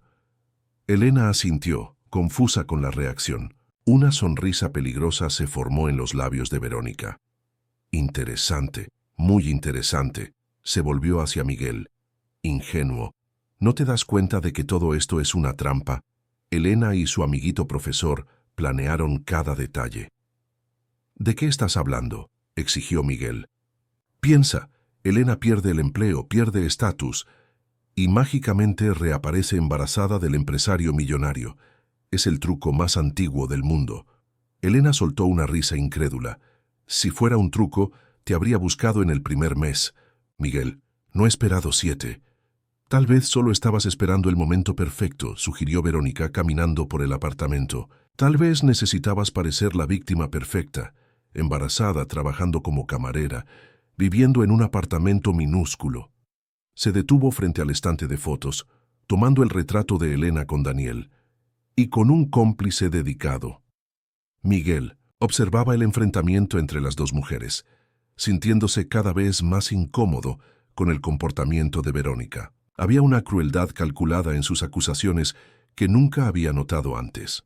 Elena asintió, confusa con la reacción. Una sonrisa peligrosa se formó en los labios de Verónica. «Interesante, muy interesante», se volvió hacia Miguel. «Ingenuo. ¿No te das cuenta de que todo esto es una trampa?». Elena y su amiguito profesor planearon cada detalle. «¿De qué estás hablando?», exigió Miguel. «Piensa, Elena pierde el empleo, pierde estatus, y mágicamente reaparece embarazada del empresario millonario. Es el truco más antiguo del mundo». Elena soltó una risa incrédula. «Si fuera un truco, te habría buscado en el primer mes. Miguel, no he esperado 7. «Tal vez solo estabas esperando el momento perfecto», sugirió Verónica caminando por el apartamento. «Tal vez necesitabas parecer la víctima perfecta, embarazada, trabajando como camarera, viviendo en un apartamento minúsculo». Se detuvo frente al estante de fotos, tomando el retrato de Elena con Daniel, y con un cómplice dedicado. Miguel observaba el enfrentamiento entre las dos mujeres, sintiéndose cada vez más incómodo con el comportamiento de Verónica. Había una crueldad calculada en sus acusaciones que nunca había notado antes.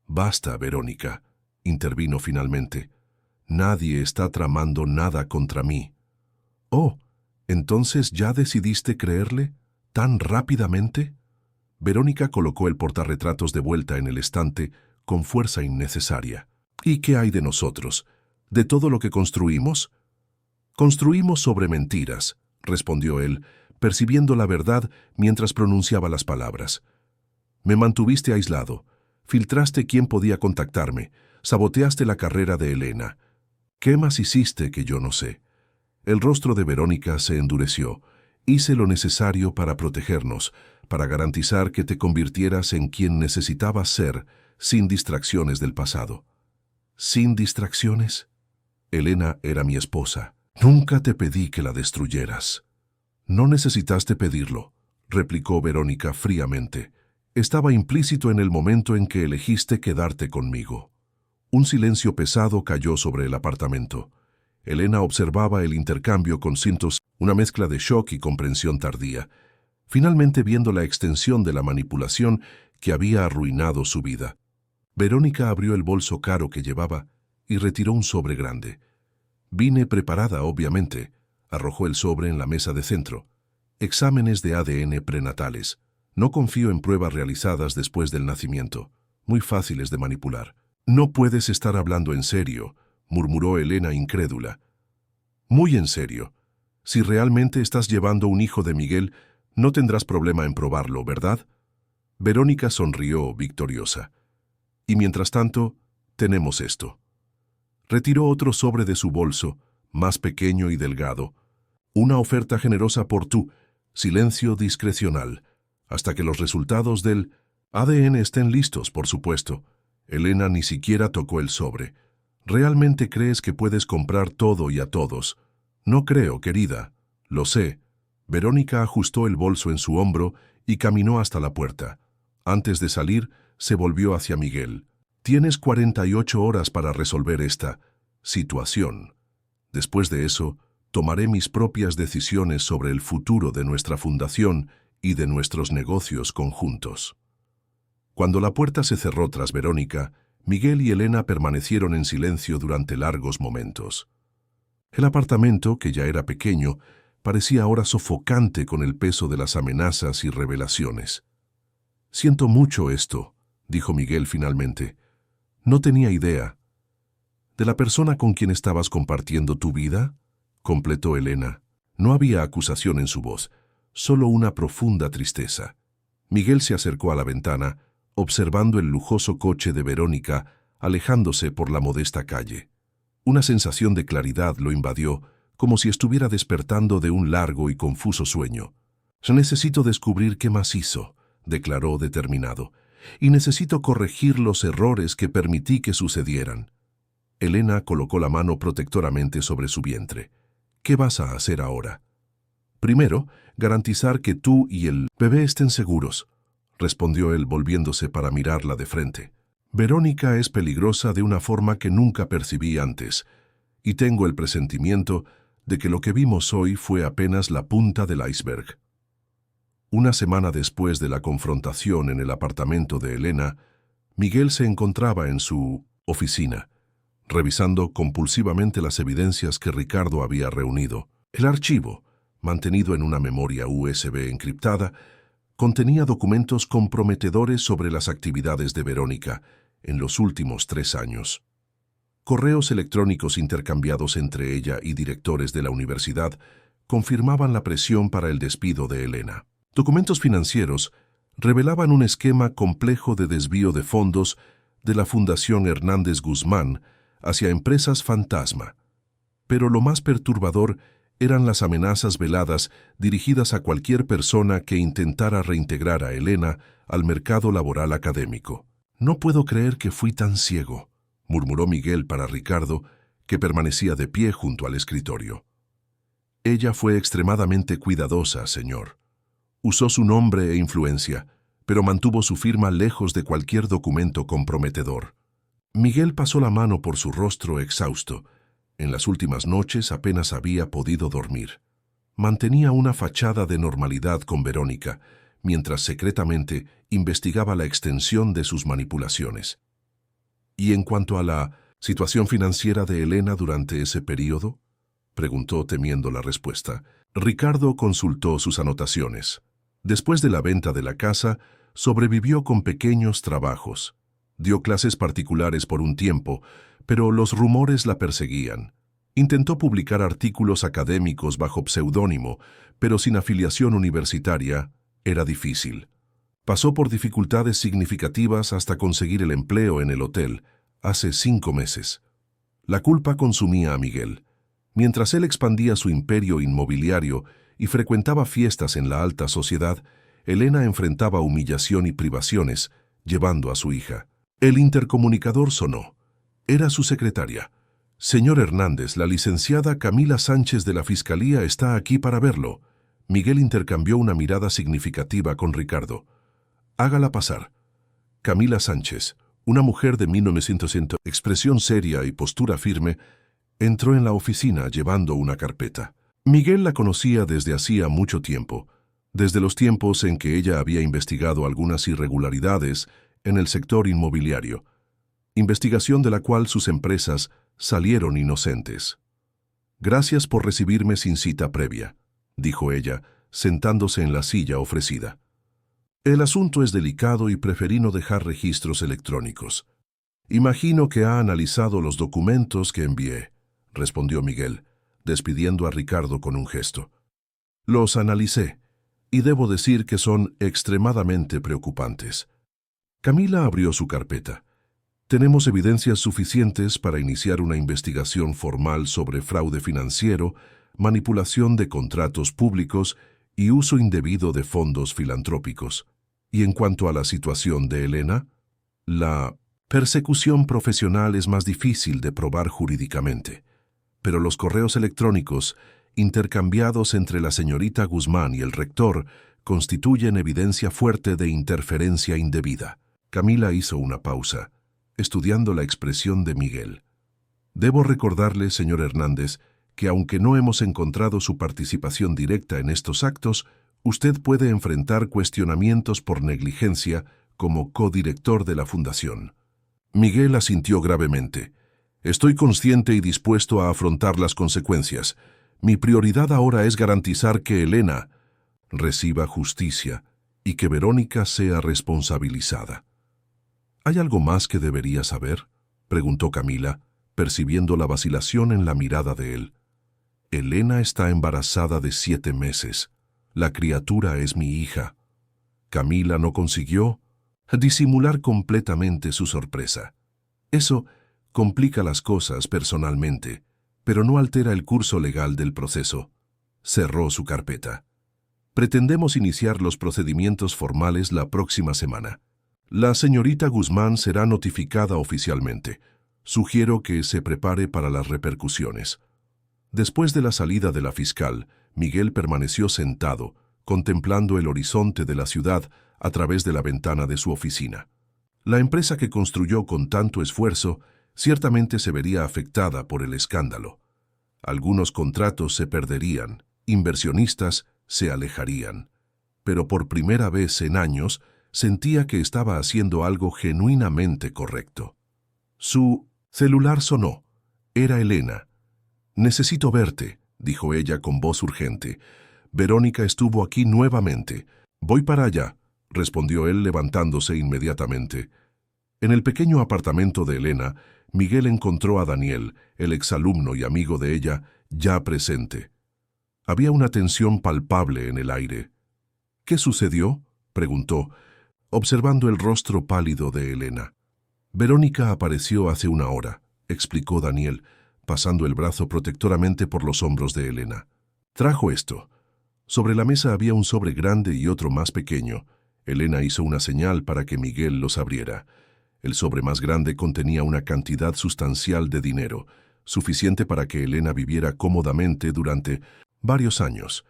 «Basta, Verónica», intervino finalmente. «Nadie está tramando nada contra mí». «Oh, ¿entonces ya decidiste creerle? ¿Tan rápidamente?». Verónica colocó el portarretratos de vuelta en el estante con fuerza innecesaria. «¿Y qué hay de nosotros? ¿De todo lo que construimos?». «Construimos sobre mentiras», respondió él, percibiendo la verdad mientras pronunciaba las palabras. «Me mantuviste aislado, filtraste quién podía contactarme, saboteaste la carrera de Elena. ¿Qué más hiciste que yo no sé?». El rostro de Verónica se endureció. «Hice lo necesario para protegernos, para garantizar que te convirtieras en quien necesitabas ser, sin distracciones del pasado». «¿Sin distracciones?». «Elena era mi esposa. Nunca te pedí que la destruyeras». «No necesitaste pedirlo», replicó Verónica fríamente. «Estaba implícito en el momento en que elegiste quedarte conmigo». Un silencio pesado cayó sobre el apartamento. Elena observaba el intercambio con cintos, una mezcla de shock y comprensión tardía, finalmente viendo la extensión de la manipulación que había arruinado su vida. Verónica abrió el bolso caro que llevaba y retiró un sobre grande. «Vine preparada, obviamente», arrojó el sobre en la mesa de centro. «Exámenes de ADN prenatales. No confío en pruebas realizadas después del nacimiento. Muy fáciles de manipular». No puedes estar hablando en serio, murmuró Elena incrédula. Muy en serio. Si realmente estás llevando un hijo de Miguel, no tendrás problema en probarlo, ¿verdad? Verónica sonrió victoriosa. Y mientras tanto, tenemos esto. Retiró otro sobre de su bolso, más pequeño y delgado. Una oferta generosa por tu silencio discrecional, hasta que los resultados del ADN estén listos, por supuesto. Elena ni siquiera tocó el sobre. ¿Realmente crees que puedes comprar todo y a todos? No creo, querida. Lo sé. Verónica ajustó el bolso en su hombro y caminó hasta la puerta. Antes de salir, se volvió hacia Miguel. Tienes 48 horas para resolver esta situación. Después de eso, tomaré mis propias decisiones sobre el futuro de nuestra fundación y de nuestros negocios conjuntos. Cuando la puerta se cerró tras Verónica, Miguel y Elena permanecieron en silencio durante largos momentos. El apartamento, que ya era pequeño, parecía ahora sofocante con el peso de las amenazas y revelaciones. «Siento mucho esto», dijo Miguel finalmente. «No tenía idea». «¿De la persona con quien estabas compartiendo tu vida?», completó Elena. No había acusación en su voz, solo una profunda tristeza. Miguel se acercó a la ventana, observando el lujoso coche de Verónica, alejándose por la modesta calle. Una sensación de claridad lo invadió, como si estuviera despertando de un largo y confuso sueño. «Necesito descubrir qué más hizo», declaró determinado, «y necesito corregir los errores que permití que sucedieran». Elena colocó la mano protectoramente sobre su vientre. «¿Qué vas a hacer ahora?» «Primero, garantizar que tú y el bebé estén seguros», respondió él volviéndose para mirarla de frente. «Verónica es peligrosa de una forma que nunca percibí antes, y tengo el presentimiento de que lo que vimos hoy fue apenas la punta del iceberg». Una semana después de la confrontación en el apartamento de Elena, Miguel se encontraba en su oficina, revisando compulsivamente las evidencias que Ricardo había reunido. El archivo, mantenido en una memoria USB encriptada, contenía documentos comprometedores sobre las actividades de Verónica en los últimos 3 años. Correos electrónicos intercambiados entre ella y directores de la universidad confirmaban la presión para el despido de Elena. Documentos financieros revelaban un esquema complejo de desvío de fondos de la Fundación Hernández Guzmán hacia empresas fantasma. Pero lo más perturbador eran las amenazas veladas dirigidas a cualquier persona que intentara reintegrar a Elena al mercado laboral académico. «No puedo creer que fui tan ciego», murmuró Miguel para Ricardo, que permanecía de pie junto al escritorio. «Ella fue extremadamente cuidadosa, señor. Usó su nombre e influencia, pero mantuvo su firma lejos de cualquier documento comprometedor». Miguel pasó la mano por su rostro exhausto. En las últimas noches apenas había podido dormir. Mantenía una fachada de normalidad con Verónica, mientras secretamente investigaba la extensión de sus manipulaciones. «¿Y en cuanto a la situación financiera de Elena durante ese período?», preguntó temiendo la respuesta. Ricardo consultó sus anotaciones. Después de la venta de la casa, sobrevivió con pequeños trabajos. Dio clases particulares por un tiempo, pero los rumores la perseguían. Intentó publicar artículos académicos bajo pseudónimo, pero sin afiliación universitaria era difícil. Pasó por dificultades significativas hasta conseguir el empleo en el hotel, hace 5 meses. La culpa consumía a Miguel. Mientras él expandía su imperio inmobiliario y frecuentaba fiestas en la alta sociedad, Elena enfrentaba humillación y privaciones, llevando a su hija. El intercomunicador sonó. Era su secretaria. «Señor Hernández, la licenciada Camila Sánchez de la Fiscalía está aquí para verlo». Miguel intercambió una mirada significativa con Ricardo. «Hágala pasar». Camila Sánchez, una mujer de 1900, expresión seria y postura firme, entró en la oficina llevando una carpeta. Miguel la conocía desde hacía mucho tiempo, desde los tiempos en que ella había investigado algunas irregularidades en el sector inmobiliario, investigación de la cual sus empresas salieron inocentes. «Gracias por recibirme sin cita previa», dijo ella, sentándose en la silla ofrecida. «El asunto es delicado y preferí no dejar registros electrónicos». Imagino que ha analizado los documentos que envié, respondió Miguel, despidiendo a Ricardo con un gesto. Los analicé, y debo decir que son extremadamente preocupantes. Camila abrió su carpeta. Tenemos evidencias suficientes para iniciar una investigación formal sobre fraude financiero, manipulación de contratos públicos y uso indebido de fondos filantrópicos. Y en cuanto a la situación de Elena, la persecución profesional es más difícil de probar jurídicamente, pero los correos electrónicos intercambiados entre la señorita Guzmán y el rector constituyen evidencia fuerte de interferencia indebida. Camila hizo una pausa, estudiando la expresión de Miguel. Debo recordarle, señor Hernández, que aunque no hemos encontrado su participación directa en estos actos, usted puede enfrentar cuestionamientos por negligencia como codirector de la fundación. Miguel asintió gravemente. Estoy consciente y dispuesto a afrontar las consecuencias. Mi prioridad ahora es garantizar que Elena reciba justicia y que Verónica sea responsabilizada. ¿Hay algo más que debería saber?, preguntó Camila, percibiendo la vacilación en la mirada de él. Elena está embarazada de 7 meses. La criatura es mi hija. Camila no consiguió disimular completamente su sorpresa. Eso complica las cosas personalmente, pero no altera el curso legal del proceso. Cerró su carpeta. Pretendemos iniciar los procedimientos formales la próxima semana. La señorita Guzmán será notificada oficialmente. Sugiero que se prepare para las repercusiones. Después de la salida de la fiscal, Miguel permaneció sentado, contemplando el horizonte de la ciudad a través de la ventana de su oficina. La empresa que construyó con tanto esfuerzo ciertamente se vería afectada por el escándalo. Algunos contratos se perderían, inversionistas se alejarían. Pero por primera vez en años sentía que estaba haciendo algo genuinamente correcto. Su celular sonó. Era Elena. «Necesito verte», dijo ella con voz urgente. «Verónica estuvo aquí nuevamente». «Voy para allá», respondió él levantándose inmediatamente. En el pequeño apartamento de Elena, Miguel encontró a Daniel, el exalumno y amigo de ella, ya presente. Había una tensión palpable en el aire. «¿Qué sucedió?», preguntó, observando el rostro pálido de Elena. «Verónica apareció hace una hora», explicó Daniel, pasando el brazo protectoramente por los hombros de Elena. «Trajo esto». Sobre la mesa había un sobre grande y otro más pequeño. Elena hizo una señal para que Miguel los abriera. El sobre más grande contenía una cantidad sustancial de dinero, suficiente para que Elena viviera cómodamente durante varios años.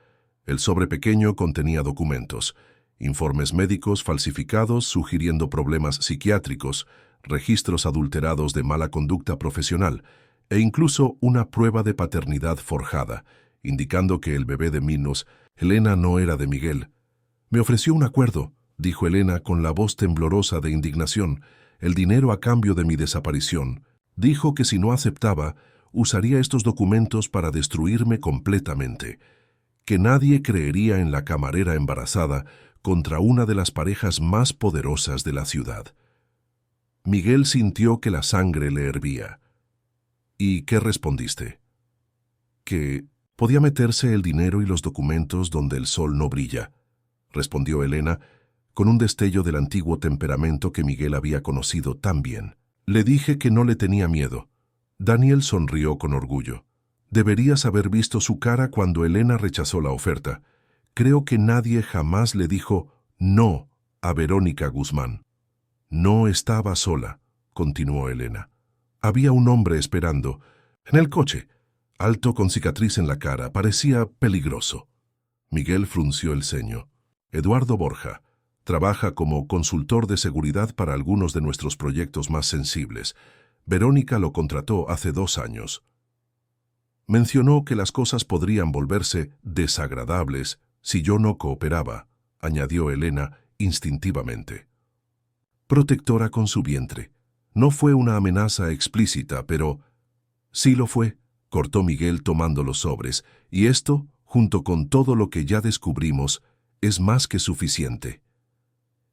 El sobre pequeño contenía documentos, informes médicos falsificados sugiriendo problemas psiquiátricos, registros adulterados de mala conducta profesional e incluso una prueba de paternidad forjada, indicando que el bebé de Minos, Elena, no era de Miguel. «Me ofreció un acuerdo», dijo Elena con la voz temblorosa de indignación, «el dinero a cambio de mi desaparición. Dijo que si no aceptaba, usaría estos documentos para destruirme completamente, que nadie creería en la camarera embarazada contra una de las parejas más poderosas de la ciudad». Miguel sintió que la sangre le hervía. «¿Y qué respondiste?» «Que podía meterse el dinero y los documentos donde el sol no brilla», respondió Elena, con un destello del antiguo temperamento que Miguel había conocido tan bien. «Le dije que no le tenía miedo». Daniel sonrió con orgullo. «Deberías haber visto su cara cuando Elena rechazó la oferta. Creo que nadie jamás le dijo no a Verónica Guzmán». «No estaba sola», continuó Elena. «Había un hombre esperando, en el coche, alto con cicatriz en la cara, parecía peligroso». Miguel frunció el ceño. «Eduardo Borja. Trabaja como consultor de seguridad para algunos de nuestros proyectos más sensibles. Verónica lo contrató hace 2 años. Mencionó que las cosas podrían volverse desagradables si yo no cooperaba», añadió Elena instintivamente. «Protectora con su vientre. No fue una amenaza explícita, pero...» «Sí lo fue», cortó Miguel tomando los sobres, «y esto, junto con todo lo que ya descubrimos, es más que suficiente».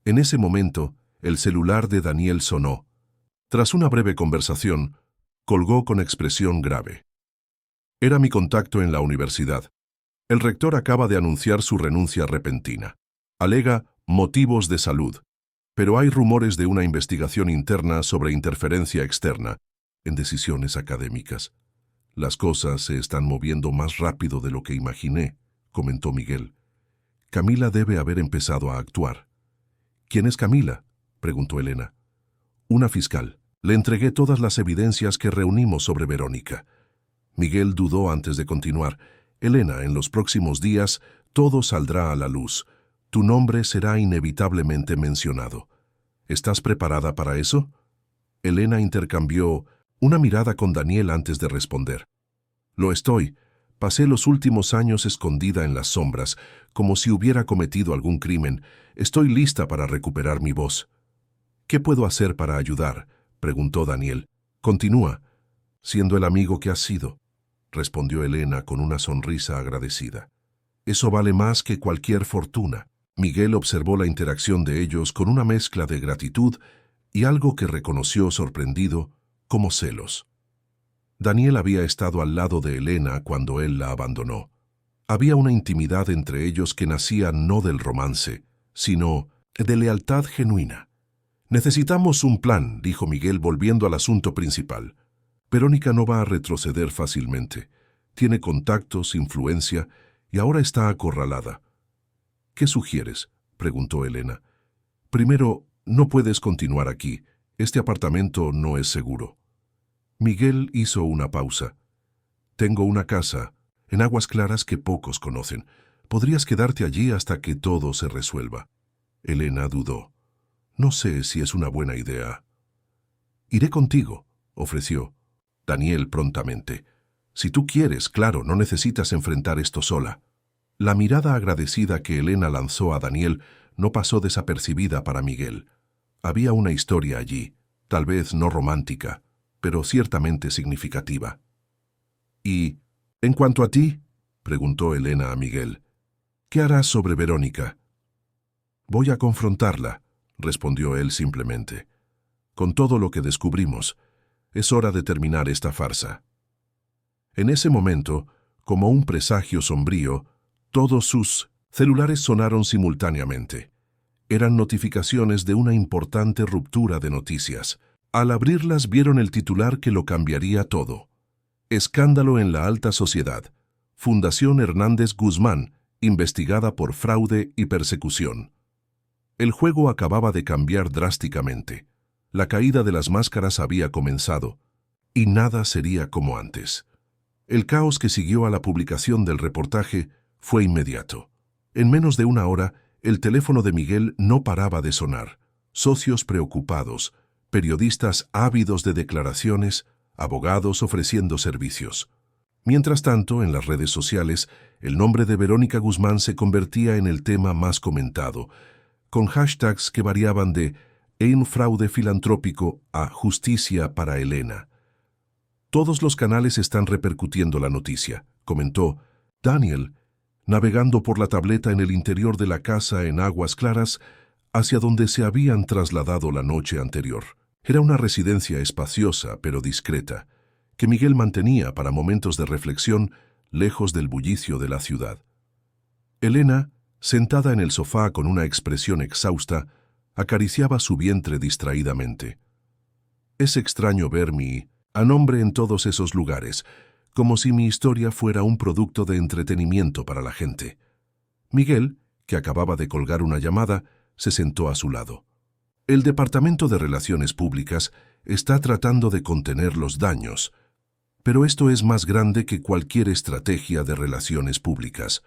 En ese momento, el celular de Daniel sonó. Tras una breve conversación, colgó con expresión grave. Era mi contacto en la universidad. El rector acaba de anunciar su renuncia repentina. Alega motivos de salud, pero hay rumores de una investigación interna sobre interferencia externa en decisiones académicas. Las cosas se están moviendo más rápido de lo que imaginé, comentó Miguel. Camila debe haber empezado a actuar. ¿Quién es Camila?, preguntó Elena. Una fiscal. Le entregué todas las evidencias que reunimos sobre Verónica. Miguel dudó antes de continuar. Elena, en los próximos días, todo saldrá a la luz. Tu nombre será inevitablemente mencionado. ¿Estás preparada para eso? Elena intercambió una mirada con Daniel antes de responder. Lo estoy. Pasé los últimos años escondida en las sombras, como si hubiera cometido algún crimen. Estoy lista para recuperar mi voz. ¿Qué puedo hacer para ayudar?, preguntó Daniel. Continúa, siendo el amigo que has sido, respondió Elena con una sonrisa agradecida. Eso vale más que cualquier fortuna. Miguel observó la interacción de ellos con una mezcla de gratitud y algo que reconoció sorprendido como celos. Daniel había estado al lado de Elena cuando él la abandonó. Había una intimidad entre ellos que nacía no del romance, sino de lealtad genuina. Necesitamos un plan, dijo Miguel volviendo al asunto principal. Verónica no va a retroceder fácilmente. Tiene contactos, influencia, y ahora está acorralada. ¿Qué sugieres?, preguntó Elena. Primero, no puedes continuar aquí. Este apartamento no es seguro. Miguel hizo una pausa. Tengo una casa en Aguas Claras que pocos conocen. Podrías quedarte allí hasta que todo se resuelva. Elena dudó. No sé si es una buena idea. Iré contigo, ofreció. Daniel prontamente. Si tú quieres, claro, no necesitas enfrentar esto sola. La mirada agradecida que Elena lanzó a Daniel no pasó desapercibida para Miguel. Había una historia allí, tal vez no romántica, pero ciertamente significativa. «¿Y, en cuanto a ti?», preguntó Elena a Miguel. «¿Qué harás sobre Verónica?». «Voy a confrontarla», respondió él simplemente. «Con todo lo que descubrimos, es hora de terminar esta farsa». En ese momento, como un presagio sombrío, todos sus celulares sonaron simultáneamente. Eran notificaciones de una importante ruptura de noticias. Al abrirlas vieron el titular que lo cambiaría todo. Escándalo en la alta sociedad. Fundación Hernández Guzmán, investigada por fraude y persecución. El juego acababa de cambiar drásticamente. La caída de las máscaras había comenzado, y nada sería como antes. El caos que siguió a la publicación del reportaje fue inmediato. En menos de una hora, el teléfono de Miguel no paraba de sonar. Socios preocupados, periodistas ávidos de declaraciones, abogados ofreciendo servicios. Mientras tanto, en las redes sociales, el nombre de Verónica Guzmán se convertía en el tema más comentado, con hashtags que variaban de «un fraude filantrópico» a «justicia para Elena». Todos los canales están repercutiendo la noticia, comentó Daniel, navegando por la tableta en el interior de la casa en Aguas Claras, hacia donde se habían trasladado la noche anterior. Era una residencia espaciosa pero discreta, que Miguel mantenía para momentos de reflexión lejos del bullicio de la ciudad. Elena, sentada en el sofá con una expresión exhausta, acariciaba su vientre distraídamente. Es extraño ver mi nombre en todos esos lugares, como si mi historia fuera un producto de entretenimiento para la gente. Miguel, que acababa de colgar una llamada, se sentó a su lado. El Departamento de Relaciones Públicas está tratando de contener los daños, pero esto es más grande que cualquier estrategia de relaciones públicas.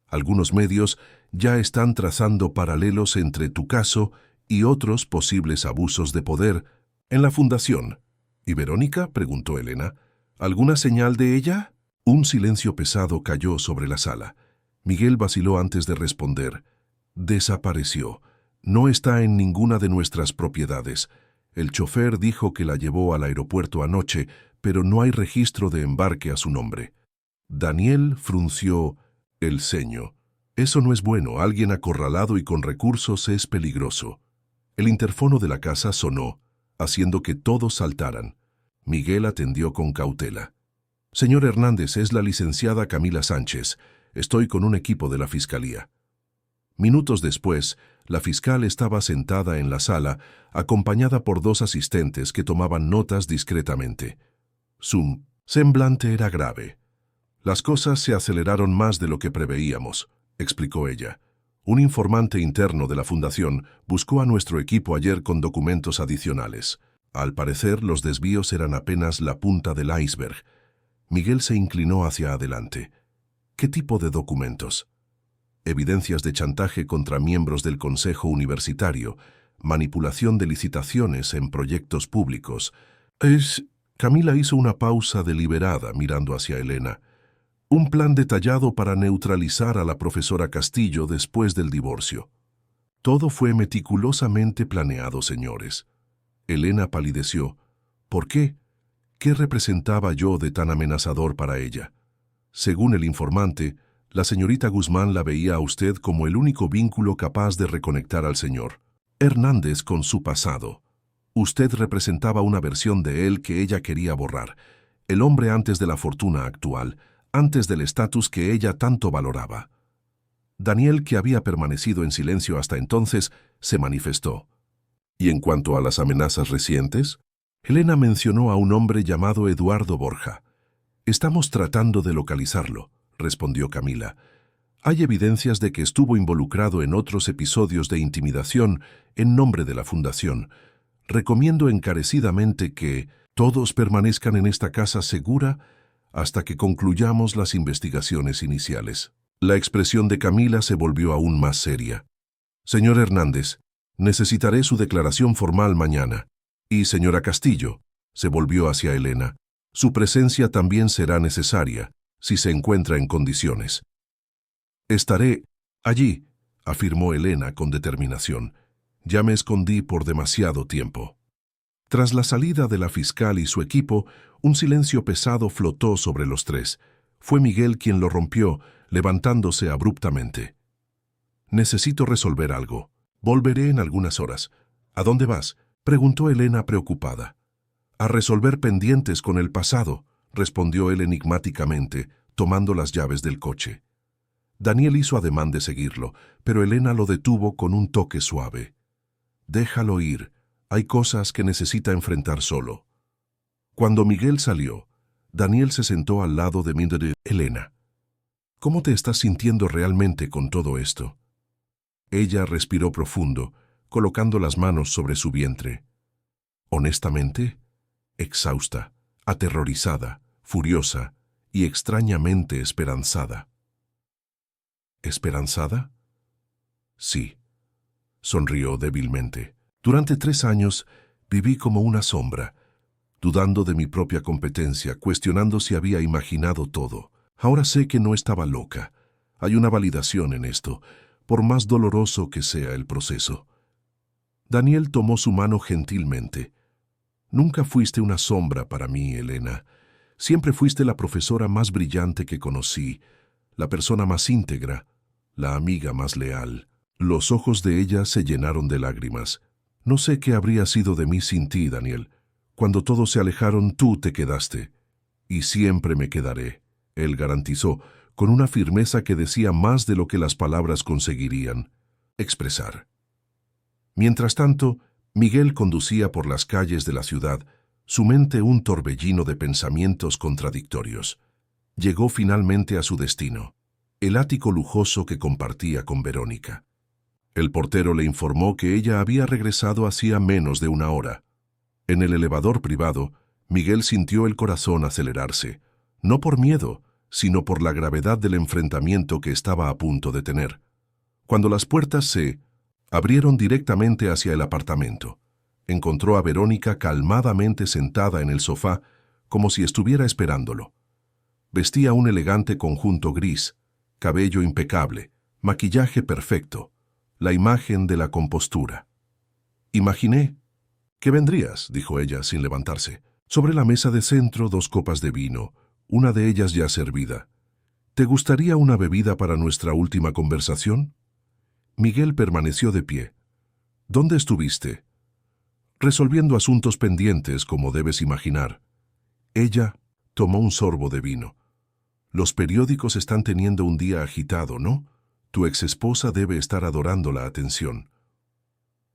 Algunos medios ya están trazando paralelos entre tu caso y otros posibles abusos de poder en la fundación. ¿Y Verónica?, preguntó Elena. ¿Alguna señal de ella? Un silencio pesado cayó sobre la sala. Miguel vaciló antes de responder. Desapareció. No está en ninguna de nuestras propiedades. El chofer dijo que la llevó al aeropuerto anoche, pero no hay registro de embarque a su nombre. Daniel frunció el ceño. Eso no es bueno. Alguien acorralado y con recursos es peligroso. El interfono de la casa sonó. haciendo que todos saltaran. Miguel atendió con cautela. «Señor Hernández, es la licenciada Camila Sánchez. Estoy con un equipo de la Fiscalía». Minutos después, la fiscal estaba sentada en la sala, acompañada por 2 asistentes que tomaban notas discretamente. Su semblante era grave. «Las cosas se aceleraron más de lo que preveíamos», explicó ella. «Un informante interno de la Fundación buscó a nuestro equipo ayer con documentos adicionales. Al parecer, los desvíos eran apenas la punta del iceberg». Miguel se inclinó hacia adelante. «¿Qué tipo de documentos?» «Evidencias de chantaje contra miembros del Consejo Universitario, manipulación de licitaciones en proyectos públicos». Camila hizo una pausa deliberada mirando hacia Elena. «Un plan detallado para neutralizar a la profesora Castillo después del divorcio». «Todo fue meticulosamente planeado, señores». Elena palideció. «¿Por qué? ¿Qué representaba yo de tan amenazador para ella?» «Según el informante, la señorita Guzmán la veía a usted como el único vínculo capaz de reconectar al señor Hernández con su pasado. Usted representaba una versión de él que ella quería borrar, el hombre antes de la fortuna actual, antes del estatus que ella tanto valoraba». Daniel, que había permanecido en silencio hasta entonces, se manifestó. «¿Y en cuanto a las amenazas recientes?» Elena mencionó a un hombre llamado Eduardo Borja. «Estamos tratando de localizarlo», respondió Camila. «Hay evidencias de que estuvo involucrado en otros episodios de intimidación en nombre de la Fundación. Recomiendo encarecidamente que todos permanezcan en esta casa segura hasta que concluyamos las investigaciones iniciales». La expresión de Camila se volvió aún más seria. «Señor Hernández, necesitaré su declaración formal mañana. Y, señora Castillo», se volvió hacia Elena, «su presencia también será necesaria, si se encuentra en condiciones». «Estaré allí», afirmó Elena con determinación. «Ya me escondí por demasiado tiempo». Tras la salida de la fiscal y su equipo, un silencio pesado flotó sobre los tres. Fue Miguel quien lo rompió, levantándose abruptamente. «Necesito resolver algo. Volveré en algunas horas». «¿A dónde vas?», preguntó Elena preocupada. «A resolver pendientes con el pasado», respondió él enigmáticamente, tomando las llaves del coche. Daniel hizo ademán de seguirlo, pero Elena lo detuvo con un toque suave. «Déjalo ir. Hay cosas que necesita enfrentar solo». Cuando Miguel salió, Daniel se sentó al lado de Mildred. «Elena, ¿cómo te estás sintiendo realmente con todo esto?» Ella respiró profundo, colocando las manos sobre su vientre. «Honestamente, exhausta, aterrorizada, furiosa y extrañamente esperanzada». «¿Esperanzada?» «Sí», sonrió débilmente. «Durante 3 años viví como una sombra, dudando de mi propia competencia, cuestionando si había imaginado todo. Ahora sé que no estaba loca. Hay una validación en esto, por más doloroso que sea el proceso». Daniel tomó su mano gentilmente. «Nunca fuiste una sombra para mí, Elena. Siempre fuiste la profesora más brillante que conocí, la persona más íntegra, la amiga más leal». Los ojos de ella se llenaron de lágrimas. «No sé qué habría sido de mí sin ti, Daniel. Cuando todos se alejaron, tú te quedaste. Y siempre me quedaré», él garantizó, con una firmeza que decía más de lo que las palabras conseguirían expresar. Mientras tanto, Miguel conducía por las calles de la ciudad, su mente un torbellino de pensamientos contradictorios. Llegó finalmente a su destino, el ático lujoso que compartía con Verónica. El portero le informó que ella había regresado hacía menos de 1 hora. En el elevador privado, Miguel sintió el corazón acelerarse, no por miedo, sino por la gravedad del enfrentamiento que estaba a punto de tener. Cuando las puertas se abrieron directamente hacia el apartamento, encontró a Verónica calmadamente sentada en el sofá, como si estuviera esperándolo. Vestía un elegante conjunto gris, cabello impecable, maquillaje perfecto, la imagen de la compostura. «Imaginé que vendrías», dijo ella sin levantarse. Sobre la mesa de centro 2 copas de vino, una de ellas ya servida. «¿Te gustaría una bebida para nuestra última conversación?» Miguel permaneció de pie. «¿Dónde estuviste?» resolviendo asuntos pendientes, como debes imaginar. Ella tomó un sorbo de vino. Los periódicos están teniendo un día agitado, ¿no? Tu exesposa debe estar adorando la atención.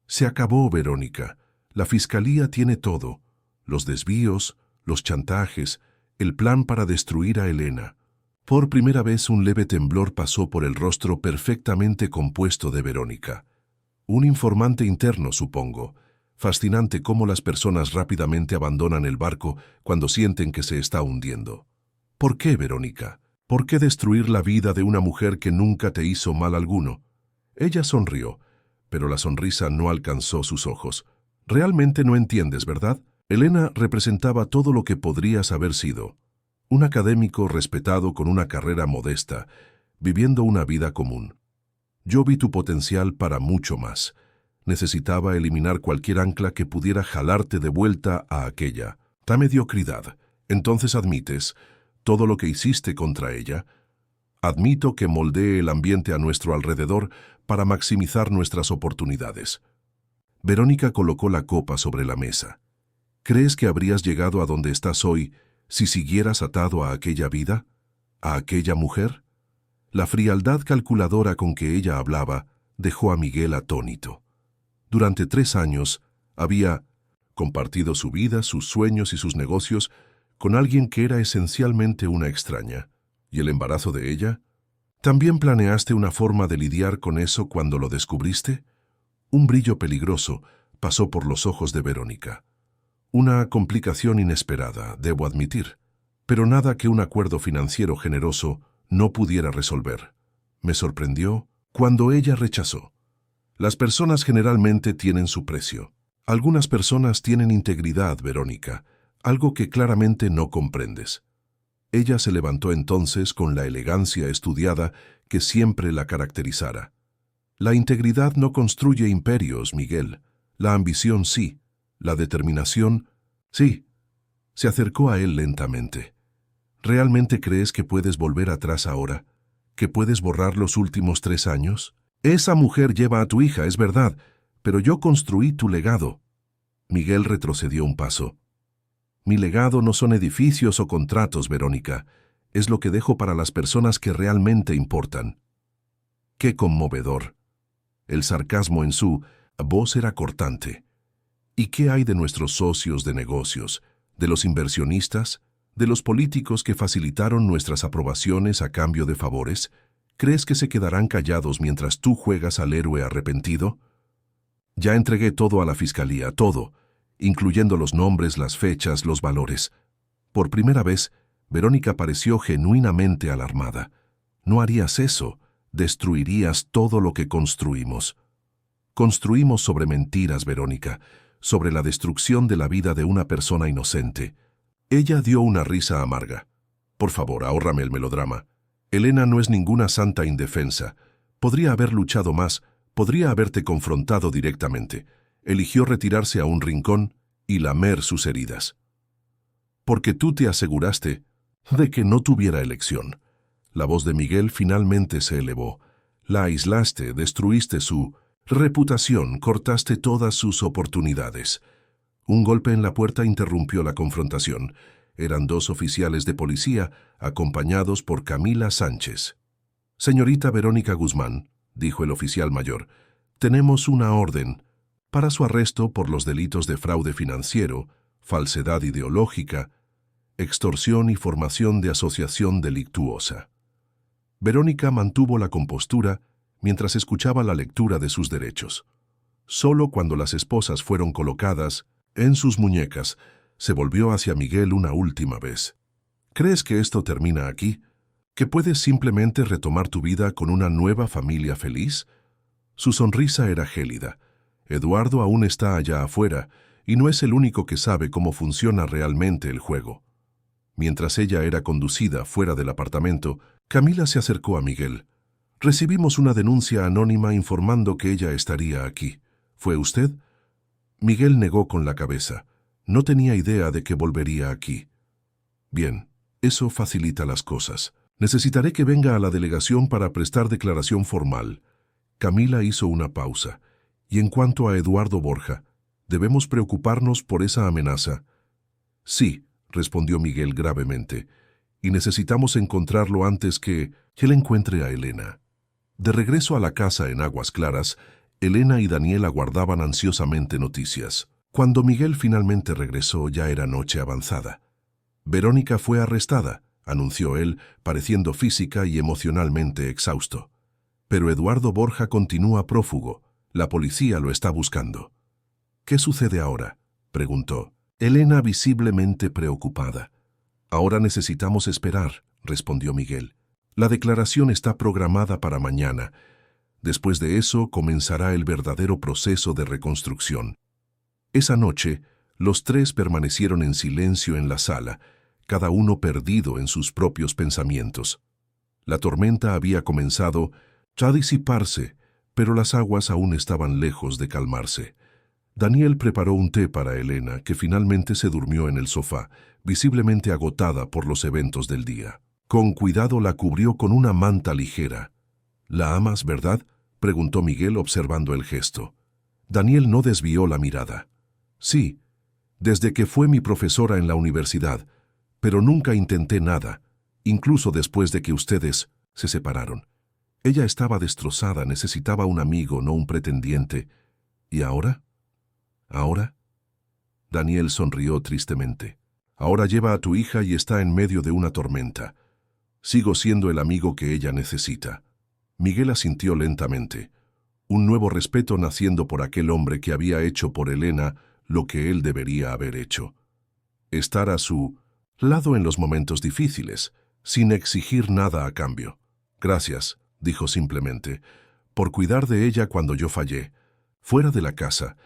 Se acabó, Verónica. La fiscalía tiene todo. Los desvíos, los chantajes, el plan para destruir a Elena. Por primera vez un leve temblor pasó por el rostro perfectamente compuesto de Verónica. Un informante interno, supongo. Fascinante cómo las personas rápidamente abandonan el barco cuando sienten que se está hundiendo. ¿Por qué, Verónica? ¿Por qué destruir la vida de una mujer que nunca te hizo mal alguno? Ella sonrió, pero la sonrisa no alcanzó sus ojos. Realmente no entiendes, ¿verdad? Elena representaba todo lo que podrías haber sido. Un académico respetado con una carrera modesta, viviendo una vida común. Yo vi tu potencial para mucho más. Necesitaba eliminar cualquier ancla que pudiera jalarte de vuelta a aquella mediocridad. Entonces admites todo lo que hiciste contra ella. Admito que moldeé el ambiente a nuestro alrededor para maximizar nuestras oportunidades. Verónica colocó la copa sobre la mesa. ¿Crees que habrías llegado a donde estás hoy si siguieras atado a aquella vida? ¿A aquella mujer? La frialdad calculadora con que ella hablaba dejó a Miguel atónito. Durante 3 años había compartido su vida, sus sueños y sus negocios con alguien que era esencialmente una extraña. ¿Y el embarazo de ella? ¿También planeaste una forma de lidiar con eso cuando lo descubriste? Un brillo peligroso pasó por los ojos de Verónica. Una complicación inesperada, debo admitir, pero nada que un acuerdo financiero generoso no pudiera resolver. Me sorprendió cuando ella rechazó. Las personas generalmente tienen su precio. Algunas personas tienen integridad, Verónica, algo que claramente no comprendes. Ella se levantó entonces con la elegancia estudiada que siempre la caracterizara. La integridad no construye imperios, Miguel. La ambición sí. La determinación, sí. Se acercó a él lentamente. ¿Realmente crees que puedes volver atrás ahora? ¿Que puedes borrar los últimos 3 años? Esa mujer lleva a tu hija, es verdad, pero yo construí tu legado. Miguel retrocedió un paso. Mi legado no son edificios o contratos, Verónica. Es lo que dejo para las personas que realmente importan. ¡Qué conmovedor! El sarcasmo en su voz era cortante. ¿Y qué hay de nuestros socios de negocios, de los inversionistas, de los políticos que facilitaron nuestras aprobaciones a cambio de favores? ¿Crees que se quedarán callados mientras tú juegas al héroe arrepentido? Ya entregué todo a la fiscalía, todo, incluyendo los nombres, las fechas, los valores. Por primera vez, Verónica pareció genuinamente alarmada. No harías eso, destruirías todo lo que construimos. Construimos sobre mentiras, Verónica, sobre la destrucción de la vida de una persona inocente. Ella dio una risa amarga. Por favor, ahórrame el melodrama. Elena no es ninguna santa indefensa. Podría haber luchado más, podría haberte confrontado directamente. Eligió retirarse a un rincón y lamer sus heridas. Porque tú te aseguraste de que no tuviera elección. La voz de Miguel finalmente se elevó. La aislaste, destruiste su reputación, cortaste todas sus oportunidades. Un golpe en la puerta interrumpió la confrontación. Eran 2 oficiales de policía, acompañados por Camila Sánchez. «Señorita Verónica Guzmán», dijo el oficial mayor, «tenemos una orden para su arresto por los delitos de fraude financiero, falsedad ideológica, extorsión y formación de asociación delictuosa». Verónica mantuvo la compostura mientras escuchaba la lectura de sus derechos. Solo cuando las esposas fueron colocadas en sus muñecas, se volvió hacia Miguel una última vez. ¿Crees que esto termina aquí? ¿Que puedes simplemente retomar tu vida con una nueva familia feliz? Su sonrisa era gélida. Eduardo aún está allá afuera y no es el único que sabe cómo funciona realmente el juego. Mientras ella era conducida fuera del apartamento, Camila se acercó a Miguel. «Recibimos una denuncia anónima informando que ella estaría aquí. ¿Fue usted?» Miguel negó con la cabeza. No tenía idea de que volvería aquí. «Bien, eso facilita las cosas. Necesitaré que venga a la delegación para prestar declaración formal». Camila hizo una pausa. «Y en cuanto a Eduardo Borja, ¿Debemos preocuparnos por esa amenaza? Sí, respondió Miguel gravemente, y necesitamos encontrarlo antes que él encuentre a Elena. De regreso a la casa en Aguas Claras, Elena y Daniel aguardaban ansiosamente noticias. Cuando Miguel finalmente regresó, ya era noche avanzada. Verónica fue arrestada, anunció él, pareciendo física y emocionalmente exhausto. Pero Eduardo Borja continúa prófugo. La policía lo está buscando. ¿Qué sucede ahora?, preguntó. Elena visiblemente preocupada. Ahora necesitamos esperar, respondió Miguel. La declaración está programada para mañana. Después de eso comenzará el verdadero proceso de reconstrucción. Esa noche, los tres permanecieron en silencio en la sala, cada uno perdido en sus propios pensamientos. La tormenta había comenzado a disiparse, pero las aguas aún estaban lejos de calmarse. Daniel preparó un té para Elena, que finalmente se durmió en el sofá, visiblemente agotada por los eventos del día. Con cuidado la cubrió con una manta ligera. «¿La amas, verdad?», preguntó Miguel observando el gesto. Daniel no desvió la mirada. «Sí, desde que fue mi profesora en la universidad, pero nunca intenté nada, incluso después de que ustedes se separaron. Ella estaba destrozada, necesitaba un amigo, no un pretendiente. ¿Y ahora? ¿Ahora?». Daniel sonrió tristemente. «Ahora lleva a tu hija y está en medio de una tormenta. Sigo siendo el amigo que ella necesita». Miguel asintió lentamente, un nuevo respeto naciendo por aquel hombre que había hecho por Elena lo que él debería haber hecho. Estar a su lado en los momentos difíciles, sin exigir nada a cambio. «Gracias», dijo simplemente, «por cuidar de ella cuando yo fallé». Fuera de la casa,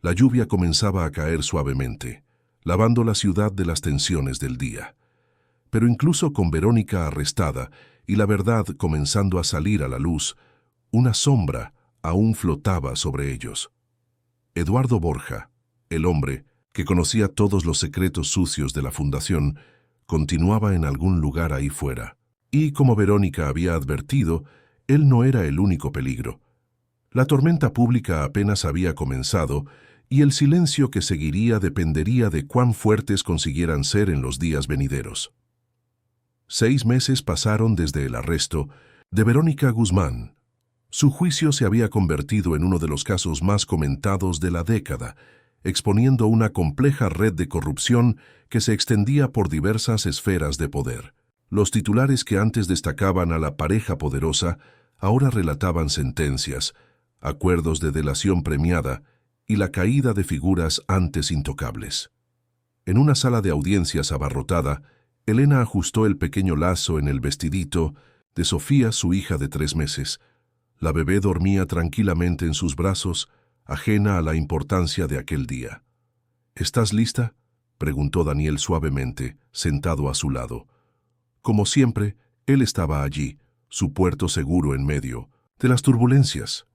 la lluvia comenzaba a caer suavemente, lavando la ciudad de las tensiones del día. Pero incluso con Verónica arrestada y la verdad comenzando a salir a la luz, una sombra aún flotaba sobre ellos. Eduardo Borja, el hombre que conocía todos los secretos sucios de la fundación, continuaba en algún lugar ahí fuera. Y como Verónica había advertido, él no era el único peligro. La tormenta pública apenas había comenzado y el silencio que seguiría dependería de cuán fuertes consiguieran ser en los días venideros. 6 meses pasaron desde el arresto de Verónica Guzmán. Su juicio se había convertido en uno de los casos más comentados de la década, exponiendo una compleja red de corrupción que se extendía por diversas esferas de poder. Los titulares que antes destacaban a la pareja poderosa ahora relataban sentencias, acuerdos de delación premiada y la caída de figuras antes intocables. En una sala de audiencias abarrotada, Elena ajustó el pequeño lazo en el vestidito de Sofía, su hija de 3 meses. La bebé dormía tranquilamente en sus brazos, ajena a la importancia de aquel día. «¿Estás lista?», preguntó Daniel suavemente, sentado a su lado. Como siempre, él estaba allí, su puerto seguro en medio de las turbulencias.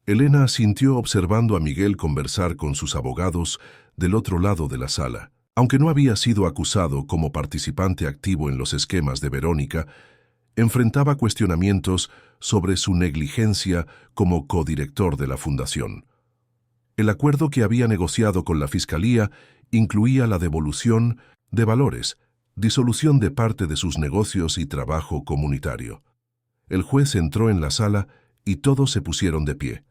Elena asintió observando a Miguel conversar con sus abogados del otro lado de la sala. Aunque no había sido acusado como participante activo en los esquemas de Verónica, enfrentaba cuestionamientos sobre su negligencia como codirector de la fundación. El acuerdo que había negociado con la Fiscalía incluía la devolución de valores, disolución de parte de sus negocios y trabajo comunitario. El juez entró en la sala y todos se pusieron de pie.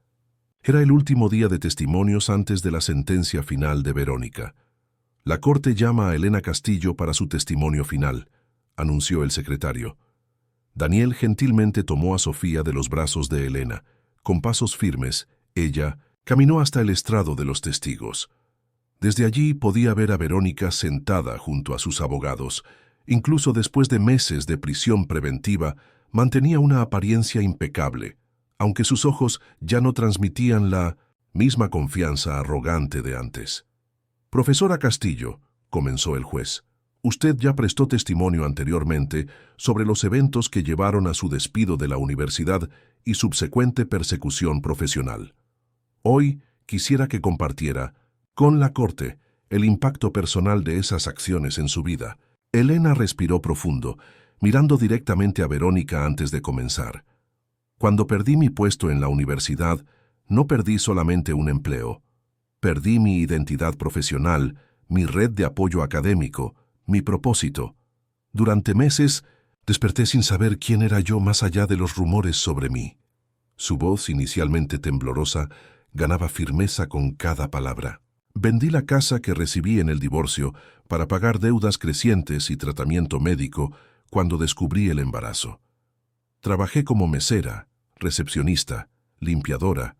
Era el último día de testimonios antes de la sentencia final de Verónica. «La corte llama a Elena Castillo para su testimonio final», anunció el secretario. Daniel gentilmente tomó a Sofía de los brazos de Elena. Con pasos firmes, ella caminó hasta el estrado de los testigos. Desde allí podía ver a Verónica sentada junto a sus abogados. Incluso después de meses de prisión preventiva, mantenía una apariencia impecable, aunque sus ojos ya no transmitían la misma confianza arrogante de antes. «Profesora Castillo», comenzó el juez, «usted ya prestó testimonio anteriormente sobre los eventos que llevaron a su despido de la universidad y subsecuente persecución profesional. Hoy quisiera que compartiera con la corte el impacto personal de esas acciones en su vida». Elena respiró profundo, mirando directamente a Verónica antes de comenzar. «Cuando perdí mi puesto en la universidad, no perdí solamente un empleo. Perdí mi identidad profesional, mi red de apoyo académico, mi propósito. Durante meses, desperté sin saber quién era yo más allá de los rumores sobre mí. Su voz, inicialmente temblorosa, ganaba firmeza con cada palabra. Vendí la casa que recibí en el divorcio para pagar deudas crecientes y tratamiento médico cuando descubrí el embarazo. Trabajé como mesera, recepcionista, limpiadora,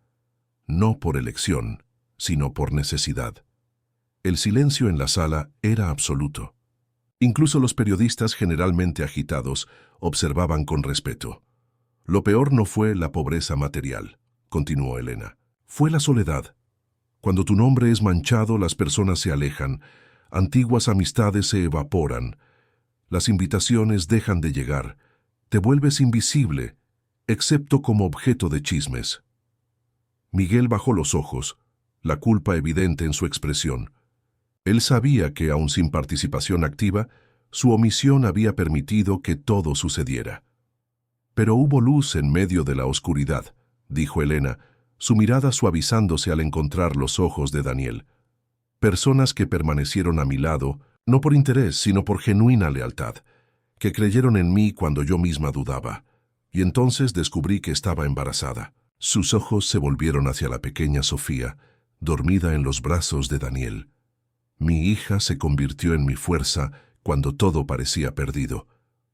no por elección, sino por necesidad. El silencio en la sala era absoluto. Incluso los periodistas, generalmente agitados, observaban con respeto. Lo peor no fue la pobreza material, continuó Elena. Fue la soledad. Cuando tu nombre es manchado, las personas se alejan, antiguas amistades se evaporan, las invitaciones dejan de llegar, te vuelves invisible, excepto como objeto de chismes. Miguel bajó los ojos, la culpa evidente en su expresión. Él sabía que, aun sin participación activa, su omisión había permitido que todo sucediera. Pero hubo luz en medio de la oscuridad, dijo Elena, su mirada suavizándose al encontrar los ojos de Daniel. Personas que permanecieron a mi lado, no por interés, sino por genuina lealtad, que creyeron en mí cuando yo misma dudaba, y entonces descubrí que estaba embarazada. Sus ojos se volvieron hacia la pequeña Sofía, dormida en los brazos de Daniel. Mi hija se convirtió en mi fuerza cuando todo parecía perdido.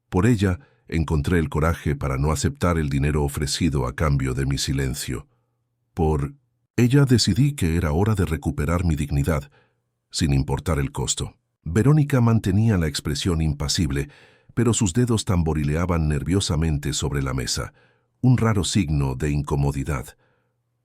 Por ella encontré el coraje para no aceptar el dinero ofrecido a cambio de mi silencio. Por ella decidí que era hora de recuperar mi dignidad, sin importar el costo. Verónica mantenía la expresión impasible, pero sus dedos tamborileaban nerviosamente sobre la mesa, un raro signo de incomodidad.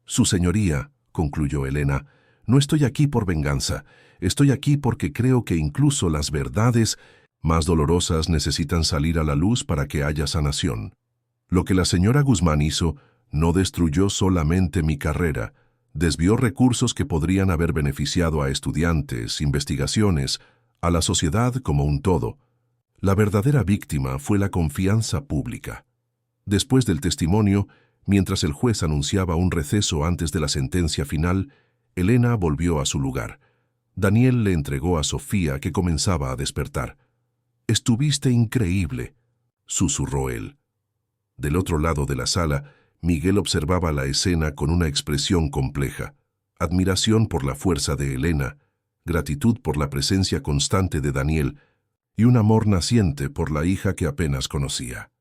Su señoría, concluyó Elena, no estoy aquí por venganza, estoy aquí porque creo que incluso las verdades más dolorosas necesitan salir a la luz para que haya sanación. Lo que la señora Guzmán hizo no destruyó solamente mi carrera, desvió recursos que podrían haber beneficiado a estudiantes, investigaciones, a la sociedad como un todo. La verdadera víctima fue la confianza pública. Después del testimonio, mientras el juez anunciaba un receso antes de la sentencia final, Elena volvió a su lugar. Daniel le entregó a Sofía, que comenzaba a despertar. «Estuviste increíble», susurró él. Del otro lado de la sala, Miguel observaba la escena con una expresión compleja: admiración por la fuerza de Elena, gratitud por la presencia constante de Daniel y un amor naciente por la hija que apenas conocía.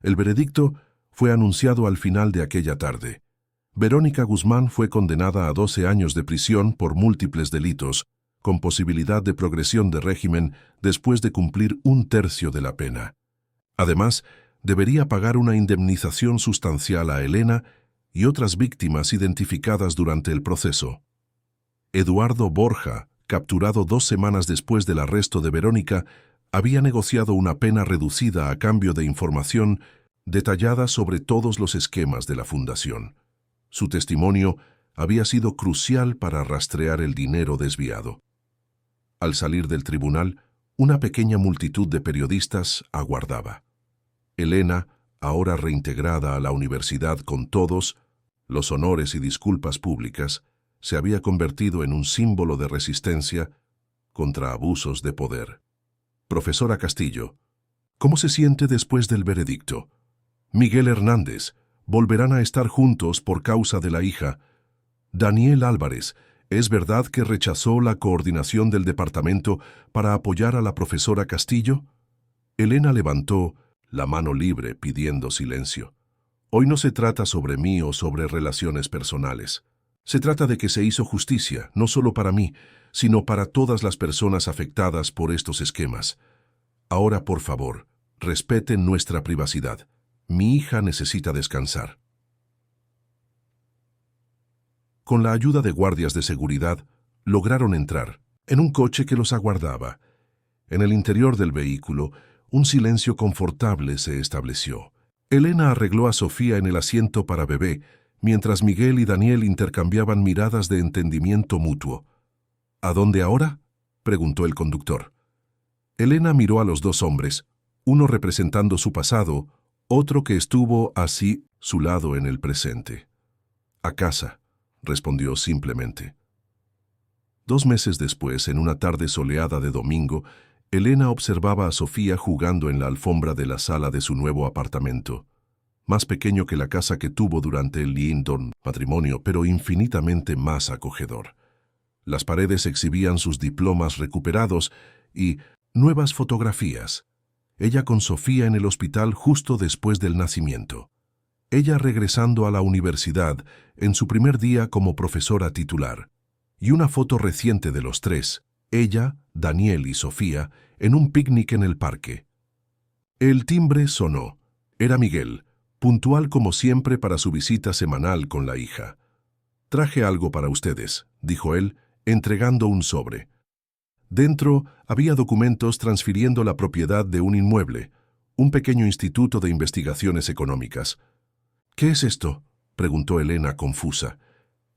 El veredicto fue anunciado al final de aquella tarde. Verónica Guzmán fue condenada a 12 años de prisión por múltiples delitos, con posibilidad de progresión de régimen después de cumplir un tercio de la pena. Además, debería pagar una indemnización sustancial a Elena y otras víctimas identificadas durante el proceso. Eduardo Borja, capturado 2 semanas después del arresto de Verónica, había negociado una pena reducida a cambio de información detallada sobre todos los esquemas de la fundación. Su testimonio había sido crucial para rastrear el dinero desviado. Al salir del tribunal, una pequeña multitud de periodistas aguardaba. Elena, ahora reintegrada a la universidad con todos los honores y disculpas públicas, se había convertido en un símbolo de resistencia contra abusos de poder. Profesora Castillo, ¿cómo se siente después del veredicto? Miguel Hernández, volverán a estar juntos por causa de la hija. Daniel Álvarez, ¿es verdad que rechazó la coordinación del departamento para apoyar a la profesora Castillo? Elena levantó la mano libre pidiendo silencio. Hoy no se trata sobre mí o sobre relaciones personales. Se trata de que se hizo justicia, no solo para mí, sino para todas las personas afectadas por estos esquemas. Ahora, por favor, respeten nuestra privacidad. Mi hija necesita descansar. Con la ayuda de guardias de seguridad, lograron entrar en un coche que los aguardaba. En el interior del vehículo, un silencio confortable se estableció. Elena arregló a Sofía en el asiento para bebé, mientras Miguel y Daniel intercambiaban miradas de entendimiento mutuo. ¿A dónde ahora?, preguntó el conductor. Elena miró a los 2 hombres, uno representando su pasado, otro que estuvo así su lado en el presente. «A casa», respondió simplemente. 2 meses después, en una tarde soleada de domingo, Elena observaba a Sofía jugando en la alfombra de la sala de su nuevo apartamento. Más pequeño que la casa que tuvo durante el Lyndon matrimonio, pero infinitamente más acogedor. Las paredes exhibían sus diplomas recuperados y nuevas fotografías. Ella con Sofía en el hospital justo después del nacimiento. Ella regresando a la universidad en su primer día como profesora titular. Y una foto reciente de los tres, ella, Daniel y Sofía, en un picnic en el parque. El timbre sonó. Era Miguel, puntual como siempre para su visita semanal con la hija. «Traje algo para ustedes», dijo él, entregando un sobre. Dentro había documentos transfiriendo la propiedad de un inmueble, un pequeño instituto de investigaciones económicas. «¿Qué es esto?», preguntó Elena confusa.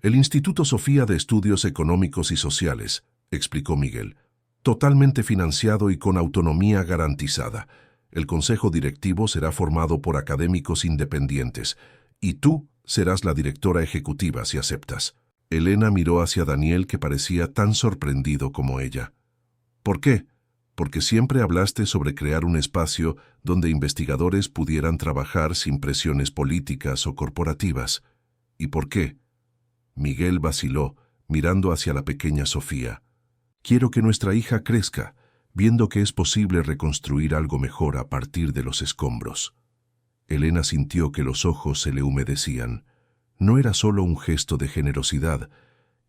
«El Instituto Sofía de Estudios Económicos y Sociales», explicó Miguel. «Totalmente financiado y con autonomía garantizada. El consejo directivo será formado por académicos independientes, y tú serás la directora ejecutiva si aceptas». Elena miró hacia Daniel, que parecía tan sorprendido como ella. «¿Por qué?». «Porque siempre hablaste sobre crear un espacio donde investigadores pudieran trabajar sin presiones políticas o corporativas». «¿Y por qué?». Miguel vaciló, mirando hacia la pequeña Sofía. «Quiero que nuestra hija crezca, viendo que es posible reconstruir algo mejor a partir de los escombros». Elena sintió que los ojos se le humedecían. No era solo un gesto de generosidad,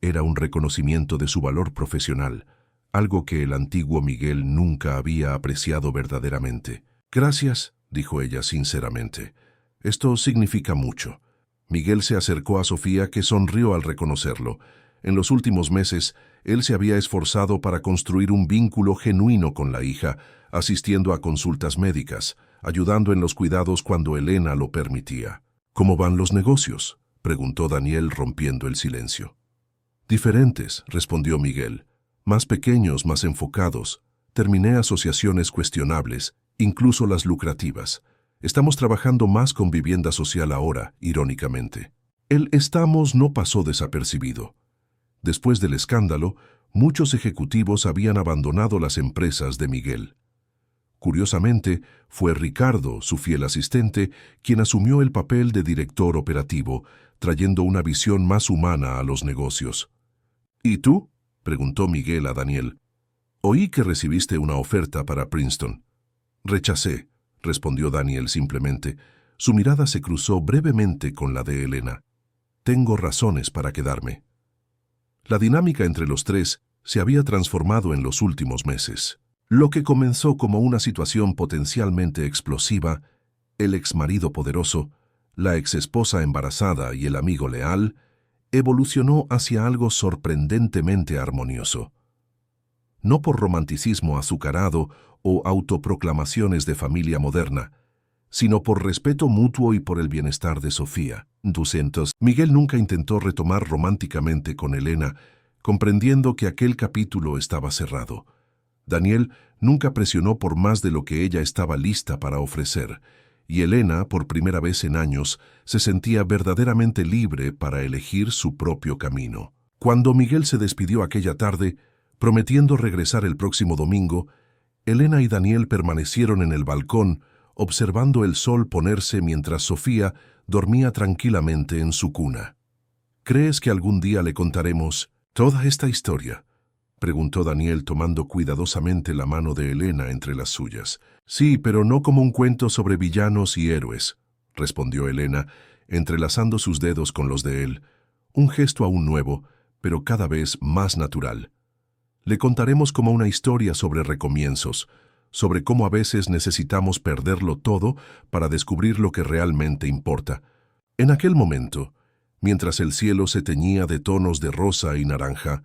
era un reconocimiento de su valor profesional, algo que el antiguo Miguel nunca había apreciado verdaderamente. «Gracias», dijo ella sinceramente. «Esto significa mucho». Miguel se acercó a Sofía, que sonrió al reconocerlo. En los últimos meses, él se había esforzado para construir un vínculo genuino con la hija, asistiendo a consultas médicas, ayudando en los cuidados cuando Elena lo permitía. «¿Cómo van los negocios?», preguntó Daniel, rompiendo el silencio. «Diferentes», respondió Miguel. «Más pequeños, más enfocados. Terminé asociaciones cuestionables, incluso las lucrativas. Estamos trabajando más con vivienda social ahora», irónicamente. El «estamos» no pasó desapercibido. Después del escándalo, muchos ejecutivos habían abandonado las empresas de Miguel. Curiosamente, fue Ricardo, su fiel asistente, quien asumió el papel de director operativo, trayendo una visión más humana a los negocios. «¿Y tú?», preguntó Miguel a Daniel. «Oí que recibiste una oferta para Princeton». «Rechacé», respondió Daniel simplemente. Su mirada se cruzó brevemente con la de Elena. «Tengo razones para quedarme». La dinámica entre los tres se había transformado en los últimos meses. Lo que comenzó como una situación potencialmente explosiva, el exmarido poderoso, la exesposa embarazada y el amigo leal, evolucionó hacia algo sorprendentemente armonioso. No por romanticismo azucarado o autoproclamaciones de familia moderna, sino por respeto mutuo y por el bienestar de Sofía. Miguel nunca intentó retomar románticamente con Elena, comprendiendo que aquel capítulo estaba cerrado. Daniel nunca presionó por más de lo que ella estaba lista para ofrecer, y Elena, por primera vez en años, se sentía verdaderamente libre para elegir su propio camino. Cuando Miguel se despidió aquella tarde, prometiendo regresar el próximo domingo, Elena y Daniel permanecieron en el balcón, observando el sol ponerse mientras Sofía dormía tranquilamente en su cuna. «¿Crees que algún día le contaremos toda esta historia?», preguntó Daniel, tomando cuidadosamente la mano de Elena entre las suyas. «Sí, pero no como un cuento sobre villanos y héroes», respondió Elena, entrelazando sus dedos con los de él, un gesto aún nuevo, pero cada vez más natural. «Le contaremos como una historia sobre recomienzos, sobre cómo a veces necesitamos perderlo todo para descubrir lo que realmente importa». En aquel momento, mientras el cielo se teñía de tonos de rosa y naranja,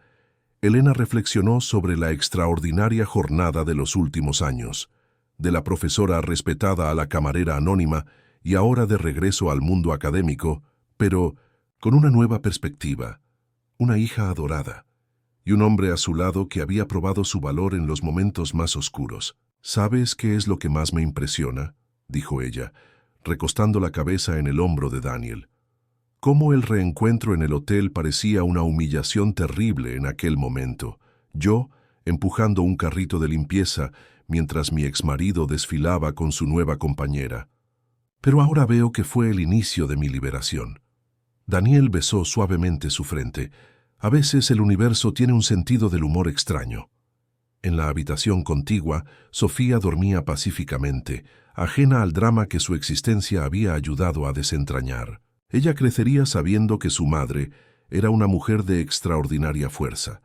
Elena reflexionó sobre la extraordinaria jornada de los últimos años, de la profesora respetada a la camarera anónima y ahora de regreso al mundo académico, pero con una nueva perspectiva, una hija adorada y un hombre a su lado que había probado su valor en los momentos más oscuros. «¿Sabes qué es lo que más me impresiona?», dijo ella, recostando la cabeza en el hombro de Daniel. Cómo el reencuentro en el hotel parecía una humillación terrible en aquel momento. Yo, empujando un carrito de limpieza, mientras mi exmarido desfilaba con su nueva compañera. Pero ahora veo que fue el inicio de mi liberación. Daniel besó suavemente su frente. A veces el universo tiene un sentido del humor extraño. En la habitación contigua, Sofía dormía pacíficamente, ajena al drama que su existencia había ayudado a desentrañar. Ella crecería sabiendo que su madre era una mujer de extraordinaria fuerza,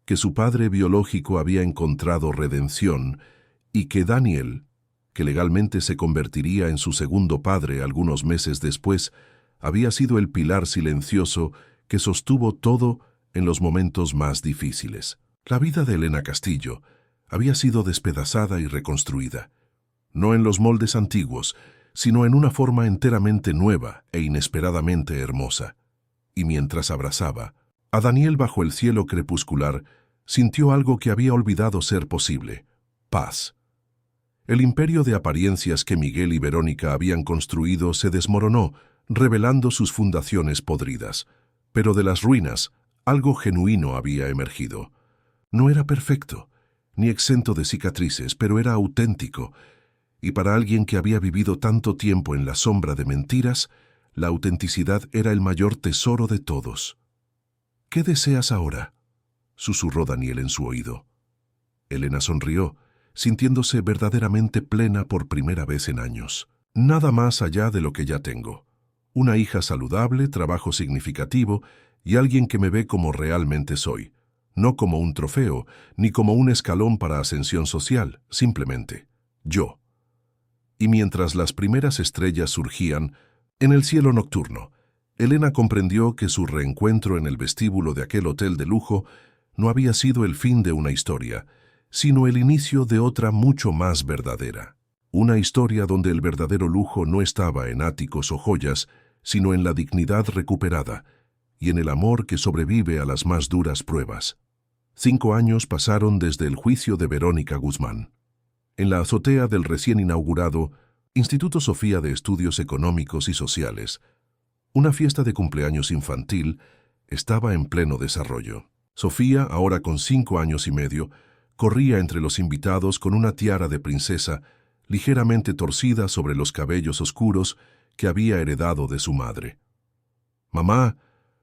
que su padre biológico había encontrado redención y que Daniel, que legalmente se convertiría en su segundo padre algunos meses después, había sido el pilar silencioso que sostuvo todo en los momentos más difíciles. La vida de Elena Castillo había sido despedazada y reconstruida, no en los moldes antiguos, sino en una forma enteramente nueva e inesperadamente hermosa. Y mientras abrazaba a Daniel bajo el cielo crepuscular, sintió algo que había olvidado ser posible: paz. El imperio de apariencias que Miguel y Verónica habían construido se desmoronó, revelando sus fundaciones podridas. Pero de las ruinas, algo genuino había emergido. No era perfecto, ni exento de cicatrices, pero era auténtico. Y para alguien que había vivido tanto tiempo en la sombra de mentiras, la autenticidad era el mayor tesoro de todos. «¿Qué deseas ahora?», susurró Daniel en su oído. Elena sonrió, sintiéndose verdaderamente plena por primera vez en años. «Nada más allá de lo que ya tengo. Una hija saludable, trabajo significativo y alguien que me ve como realmente soy. No como un trofeo, ni como un escalón para ascensión social, simplemente yo». Y mientras las primeras estrellas surgían en el cielo nocturno, Elena comprendió que su reencuentro en el vestíbulo de aquel hotel de lujo no había sido el fin de una historia, sino el inicio de otra mucho más verdadera. Una historia donde el verdadero lujo no estaba en áticos o joyas, sino en la dignidad recuperada y en el amor que sobrevive a las más duras pruebas. 5 años pasaron desde el juicio de Verónica Guzmán. En la azotea del recién inaugurado Instituto Sofía de Estudios Económicos y Sociales, una fiesta de cumpleaños infantil estaba en pleno desarrollo. Sofía, ahora con 5 años y medio, corría entre los invitados con una tiara de princesa ligeramente torcida sobre los cabellos oscuros que había heredado de su madre. «Mamá,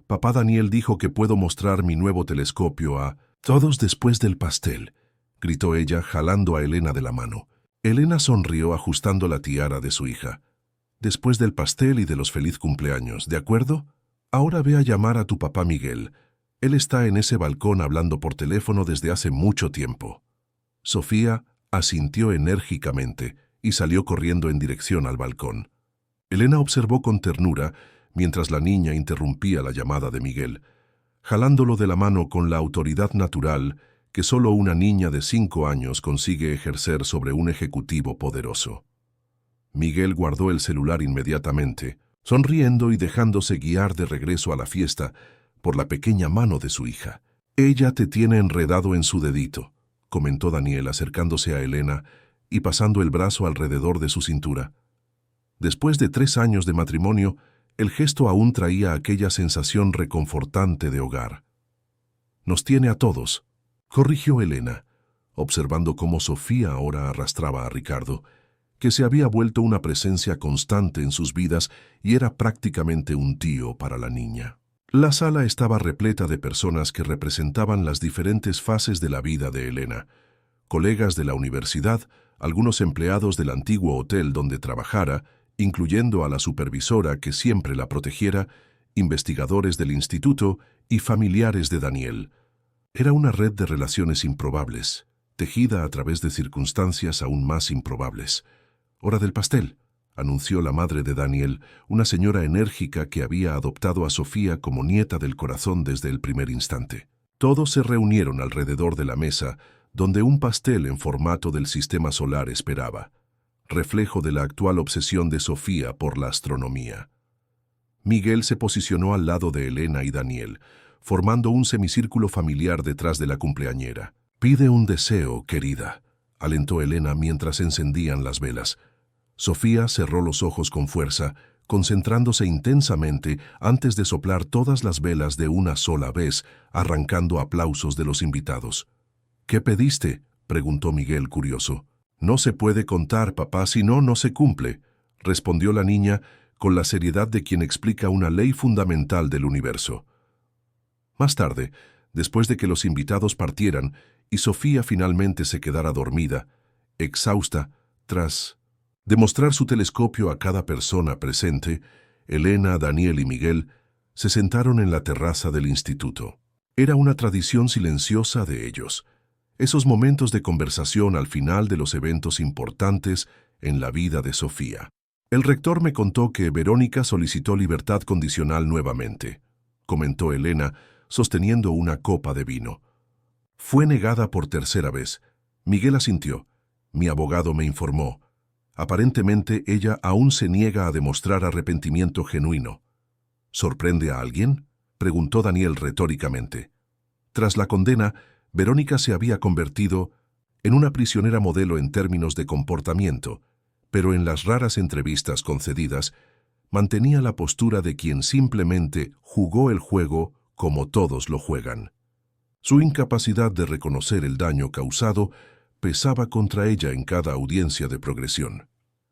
papá Daniel dijo que puedo mostrar mi nuevo telescopio a todos después del pastel», gritó ella jalando a Elena de la mano. Elena sonrió ajustando la tiara de su hija. «Después del pastel y de los feliz cumpleaños, ¿de acuerdo? Ahora ve a llamar a tu papá Miguel. Él está en ese balcón hablando por teléfono desde hace mucho tiempo». Sofía asintió enérgicamente y salió corriendo en dirección al balcón. Elena observó con ternura mientras la niña interrumpía la llamada de Miguel, jalándolo de la mano con la autoridad natural que solo una niña de 5 años consigue ejercer sobre un ejecutivo poderoso. Miguel guardó el celular inmediatamente, sonriendo y dejándose guiar de regreso a la fiesta por la pequeña mano de su hija. «Ella te tiene enredado en su dedito», comentó Daniel acercándose a Elena y pasando el brazo alrededor de su cintura. Después de 3 años de matrimonio, el gesto aún traía aquella sensación reconfortante de hogar. «Nos tiene a todos», corrigió Elena, observando cómo Sofía ahora arrastraba a Ricardo, que se había vuelto una presencia constante en sus vidas y era prácticamente un tío para la niña. La sala estaba repleta de personas que representaban las diferentes fases de la vida de Elena: colegas de la universidad, algunos empleados del antiguo hotel donde trabajara, incluyendo a la supervisora que siempre la protegiera, investigadores del instituto y familiares de Daniel. Era una red de relaciones improbables, tejida a través de circunstancias aún más improbables. «Hora del pastel», anunció la madre de Daniel, una señora enérgica que había adoptado a Sofía como nieta del corazón desde el primer instante. Todos se reunieron alrededor de la mesa, donde un pastel en formato del sistema solar esperaba, reflejo de la actual obsesión de Sofía por la astronomía. Miguel se posicionó al lado de Elena y Daniel, formando un semicírculo familiar detrás de la cumpleañera. «Pide un deseo, querida», alentó Elena mientras encendían las velas. Sofía cerró los ojos con fuerza, concentrándose intensamente antes de soplar todas las velas de una sola vez, arrancando aplausos de los invitados. «¿Qué pediste?», preguntó Miguel curioso. «No se puede contar, papá, si no, no se cumple», respondió la niña con la seriedad de quien explica una ley fundamental del universo. Más tarde, después de que los invitados partieran y Sofía finalmente se quedara dormida, exhausta, tras demostrar su telescopio a cada persona presente, Elena, Daniel y Miguel se sentaron en la terraza del instituto. Era una tradición silenciosa de ellos, esos momentos de conversación al final de los eventos importantes en la vida de Sofía. «El rector me contó que Verónica solicitó libertad condicional nuevamente», comentó Elena, sosteniendo una copa de vino. «Fue negada por tercera vez». Miguel asintió. «Mi abogado me informó. Aparentemente ella aún se niega a demostrar arrepentimiento genuino». «¿Sorprende a alguien?», preguntó Daniel retóricamente. Tras la condena, Verónica se había convertido en una prisionera modelo en términos de comportamiento, pero en las raras entrevistas concedidas, mantenía la postura de quien simplemente jugó el juego como todos lo juegan. Su incapacidad de reconocer el daño causado pesaba contra ella en cada audiencia de progresión.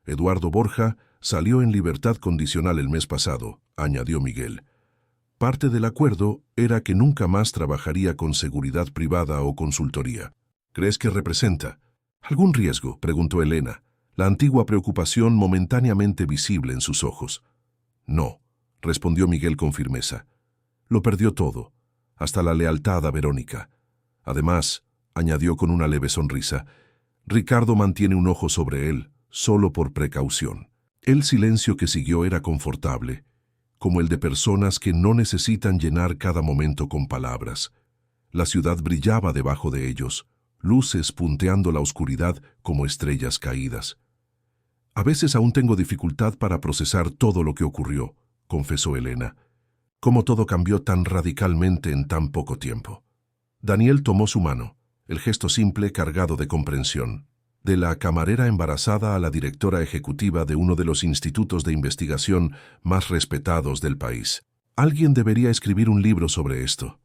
«Eduardo Borja salió en libertad condicional el mes pasado», añadió Miguel. «Parte del acuerdo era que nunca más trabajaría con seguridad privada o consultoría». «¿Crees que representa algún riesgo?», preguntó Elena, la antigua preocupación momentáneamente visible en sus ojos. «No», respondió Miguel con firmeza. «Lo perdió todo, hasta la lealtad a Verónica. Además», añadió con una leve sonrisa, «Ricardo mantiene un ojo sobre él, solo por precaución». El silencio que siguió era confortable, como el de personas que no necesitan llenar cada momento con palabras. La ciudad brillaba debajo de ellos, luces punteando la oscuridad como estrellas caídas. «A veces aún tengo dificultad para procesar todo lo que ocurrió», confesó Elena. «Cómo todo cambió tan radicalmente en tan poco tiempo». Daniel tomó su mano, el gesto simple cargado de comprensión. De la camarera embarazada a la directora ejecutiva de uno de los institutos de investigación más respetados del país. «Alguien debería escribir un libro sobre esto».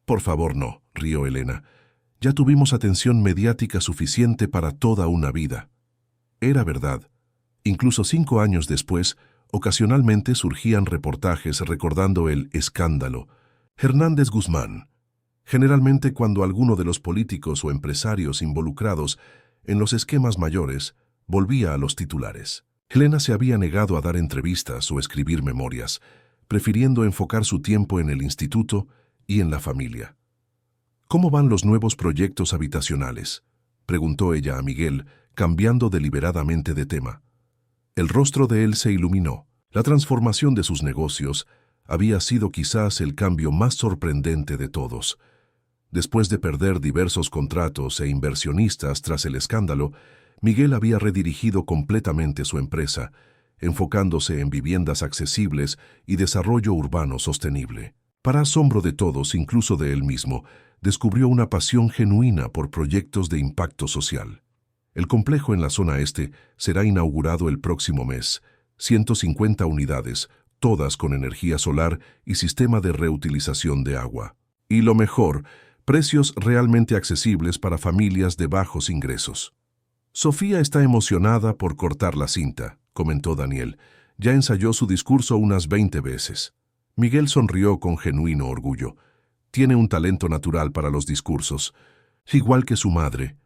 «Por favor, no», rió Elena. «Ya tuvimos atención mediática suficiente para toda una vida». Era verdad. Incluso 5 años después, ocasionalmente surgían reportajes recordando el escándalo. Hernández Guzmán. Generalmente cuando alguno de los políticos o empresarios involucrados en los esquemas mayores volvía a los titulares. Elena se había negado a dar entrevistas o escribir memorias, prefiriendo enfocar su tiempo en el instituto y en la familia. «¿Cómo van los nuevos proyectos habitacionales?», preguntó ella a Miguel, cambiando deliberadamente de tema. El rostro de él se iluminó. La transformación de sus negocios había sido quizás el cambio más sorprendente de todos. Después de perder diversos contratos e inversionistas tras el escándalo, Miguel había redirigido completamente su empresa, enfocándose en viviendas accesibles y desarrollo urbano sostenible. Para asombro de todos, incluso de él mismo, descubrió una pasión genuina por proyectos de impacto social. El complejo en la zona este será inaugurado el próximo mes. 150 unidades, todas con energía solar y sistema de reutilización de agua. Y lo mejor, precios realmente accesibles para familias de bajos ingresos. «Sofía está emocionada por cortar la cinta», comentó Daniel. «Ya ensayó su discurso unas 20 veces». Miguel sonrió con genuino orgullo. «Tiene un talento natural para los discursos, igual que su madre».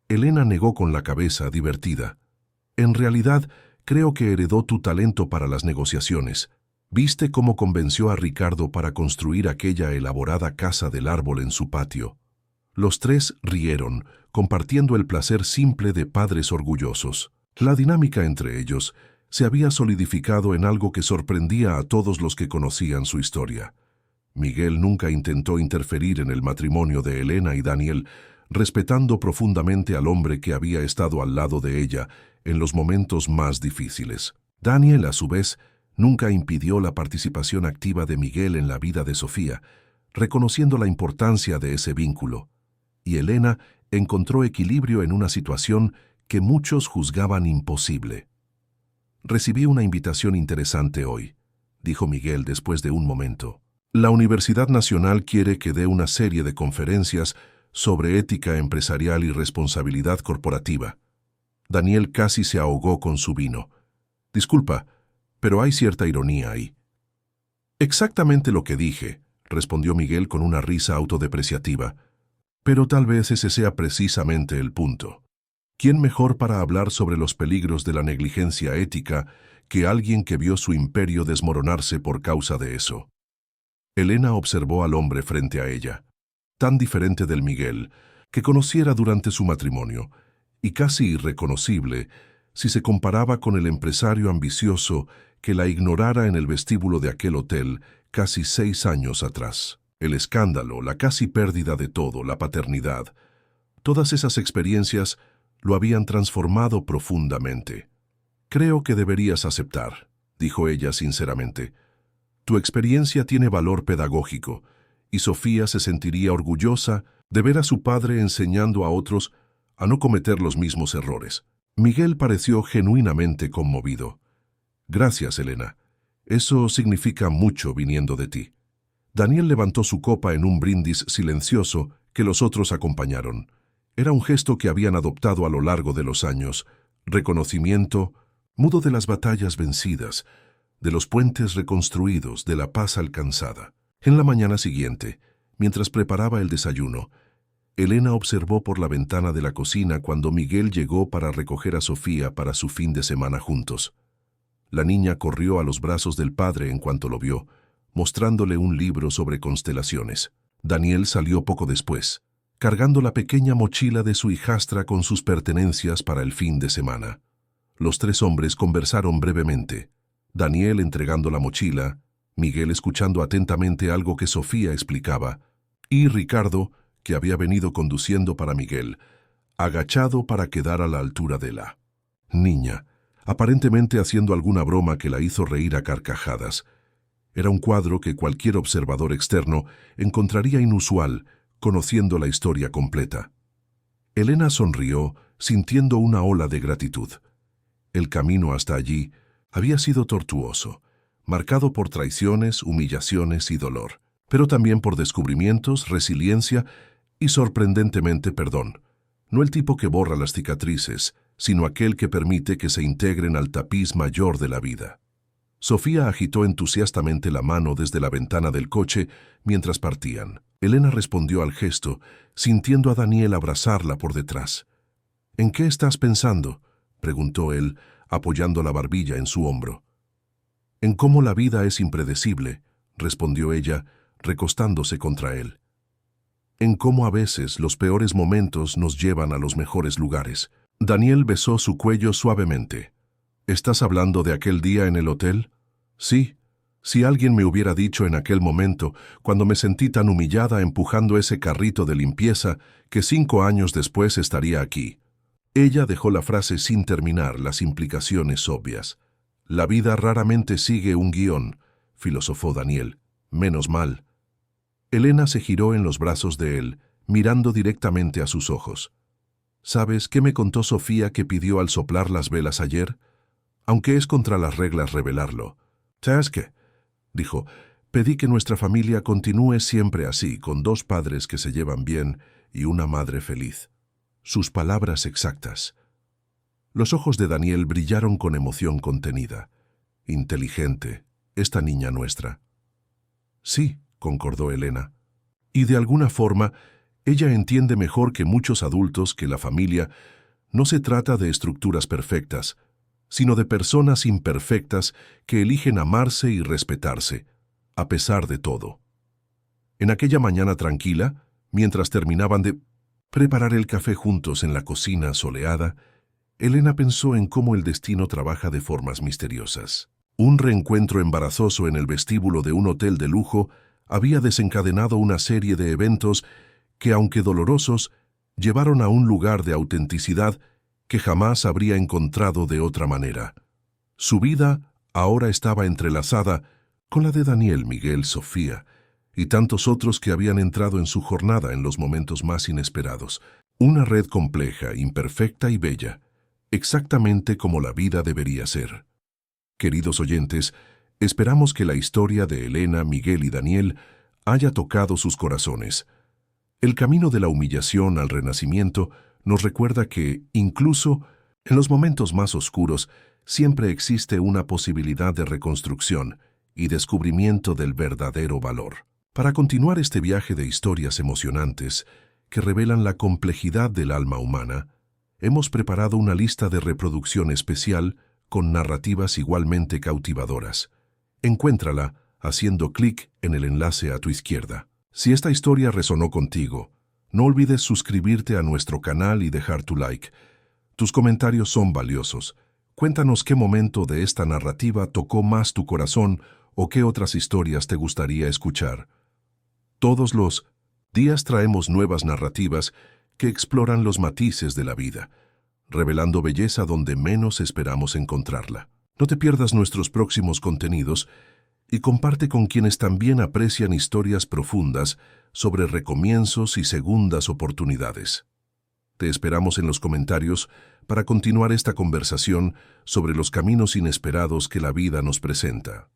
Elena negó con la cabeza, divertida. «En realidad, creo que heredó tu talento para las negociaciones. ¿Viste cómo convenció a Ricardo para construir aquella elaborada casa del árbol en su patio?» Los tres rieron, compartiendo el placer simple de padres orgullosos. La dinámica entre ellos se había solidificado en algo que sorprendía a todos los que conocían su historia. Miguel nunca intentó interferir en el matrimonio de Elena y Daniel, respetando profundamente al hombre que había estado al lado de ella en los momentos más difíciles. Daniel, a su vez, nunca impidió la participación activa de Miguel en la vida de Sofía, reconociendo la importancia de ese vínculo. Y Elena encontró equilibrio en una situación que muchos juzgaban imposible. Recibí una invitación interesante hoy, dijo Miguel después de un momento. La Universidad Nacional quiere que dé una serie de conferencias sobre ética empresarial y responsabilidad corporativa. Daniel casi se ahogó con su vino. Disculpa, pero hay cierta ironía ahí. Exactamente lo que dije, respondió Miguel con una risa autodepreciativa. Pero tal vez ese sea precisamente el punto. ¿Quién mejor para hablar sobre los peligros de la negligencia ética que alguien que vio su imperio desmoronarse por causa de eso? Elena observó al hombre frente a ella, tan diferente del Miguel que conociera durante su matrimonio, y casi irreconocible si se comparaba con el empresario ambicioso que la ignorara en el vestíbulo de aquel hotel casi 6 años atrás. El escándalo, la casi pérdida de todo, la paternidad, todas esas experiencias lo habían transformado profundamente. Creo que deberías aceptar, dijo ella sinceramente. Tu experiencia tiene valor pedagógico, y Sofía se sentiría orgullosa de ver a su padre enseñando a otros a no cometer los mismos errores. Miguel pareció genuinamente conmovido. Gracias, Elena. Eso significa mucho viniendo de ti. Daniel levantó su copa en un brindis silencioso que los otros acompañaron. Era un gesto que habían adoptado a lo largo de los años, reconocimiento, mudo de las batallas vencidas, de los puentes reconstruidos, de la paz alcanzada. En la mañana siguiente, mientras preparaba el desayuno, Elena observó por la ventana de la cocina cuando Miguel llegó para recoger a Sofía para su fin de semana juntos. La niña corrió a los brazos del padre en cuanto lo vio, mostrándole un libro sobre constelaciones. Daniel salió poco después, cargando la pequeña mochila de su hijastra con sus pertenencias para el fin de semana. Los 3 hombres conversaron brevemente, Daniel entregando la mochila, Miguel escuchando atentamente algo que Sofía explicaba, y Ricardo, que había venido conduciendo para Miguel, agachado para quedar a la altura de la niña, aparentemente haciendo alguna broma que la hizo reír a carcajadas. Era un cuadro que cualquier observador externo encontraría inusual, conociendo la historia completa. Elena sonrió, sintiendo una ola de gratitud. El camino hasta allí había sido tortuoso, marcado por traiciones, humillaciones y dolor, pero también por descubrimientos, resiliencia y, sorprendentemente, perdón. No el tipo que borra las cicatrices, sino aquel que permite que se integren al tapiz mayor de la vida. Sofía agitó entusiastamente la mano desde la ventana del coche mientras partían. Elena respondió al gesto, sintiendo a Daniel abrazarla por detrás. «¿En qué estás pensando?», preguntó él, apoyando la barbilla en su hombro. «En cómo la vida es impredecible», respondió ella, recostándose contra él. «En cómo a veces los peores momentos nos llevan a los mejores lugares». Daniel besó su cuello suavemente. «¿Estás hablando de aquel día en el hotel?». «Sí. Si alguien me hubiera dicho en aquel momento, cuando me sentí tan humillada empujando ese carrito de limpieza, que 5 años después estaría aquí». Ella dejó la frase sin terminar, las implicaciones obvias. «La vida raramente sigue un guión», filosofó Daniel. «Menos mal». Elena se giró en los brazos de él, mirando directamente a sus ojos. «¿Sabes qué me contó Sofía que pidió al soplar las velas ayer? Aunque es contra las reglas revelarlo. ¿Sabes qué?», dijo. «Pedí que nuestra familia continúe siempre así, con 2 padres que se llevan bien y una madre feliz». Sus palabras exactas. Los ojos de Daniel brillaron con emoción contenida. «Inteligente, esta niña nuestra». «Sí», concordó Elena. «Y de alguna forma, ella entiende mejor que muchos adultos que la familia no se trata de estructuras perfectas, sino de personas imperfectas que eligen amarse y respetarse, a pesar de todo». En aquella mañana tranquila, mientras terminaban de preparar el café juntos en la cocina soleada, Elena pensó en cómo el destino trabaja de formas misteriosas. Un reencuentro embarazoso en el vestíbulo de un hotel de lujo había desencadenado una serie de eventos que, aunque dolorosos, llevaron a un lugar de autenticidad que jamás habría encontrado de otra manera. Su vida ahora estaba entrelazada con la de Daniel, Miguel, Sofía y tantos otros que habían entrado en su jornada en los momentos más inesperados. Una red compleja, imperfecta y bella, exactamente como la vida debería ser. Queridos oyentes, esperamos que la historia de Elena, Miguel y Daniel haya tocado sus corazones. El camino de la humillación al renacimiento nos recuerda que, incluso en los momentos más oscuros, siempre existe una posibilidad de reconstrucción y descubrimiento del verdadero valor. Para continuar este viaje de historias emocionantes que revelan la complejidad del alma humana, hemos preparado una lista de reproducción especial con narrativas igualmente cautivadoras. Encuéntrala haciendo clic en el enlace a tu izquierda. Si esta historia resonó contigo, no olvides suscribirte a nuestro canal y dejar tu like. Tus comentarios son valiosos. Cuéntanos qué momento de esta narrativa tocó más tu corazón o qué otras historias te gustaría escuchar. Todos los días traemos nuevas narrativas que exploran los matices de la vida, revelando belleza donde menos esperamos encontrarla. No te pierdas nuestros próximos contenidos y comparte con quienes también aprecian historias profundas sobre recomienzos y segundas oportunidades. Te esperamos en los comentarios para continuar esta conversación sobre los caminos inesperados que la vida nos presenta.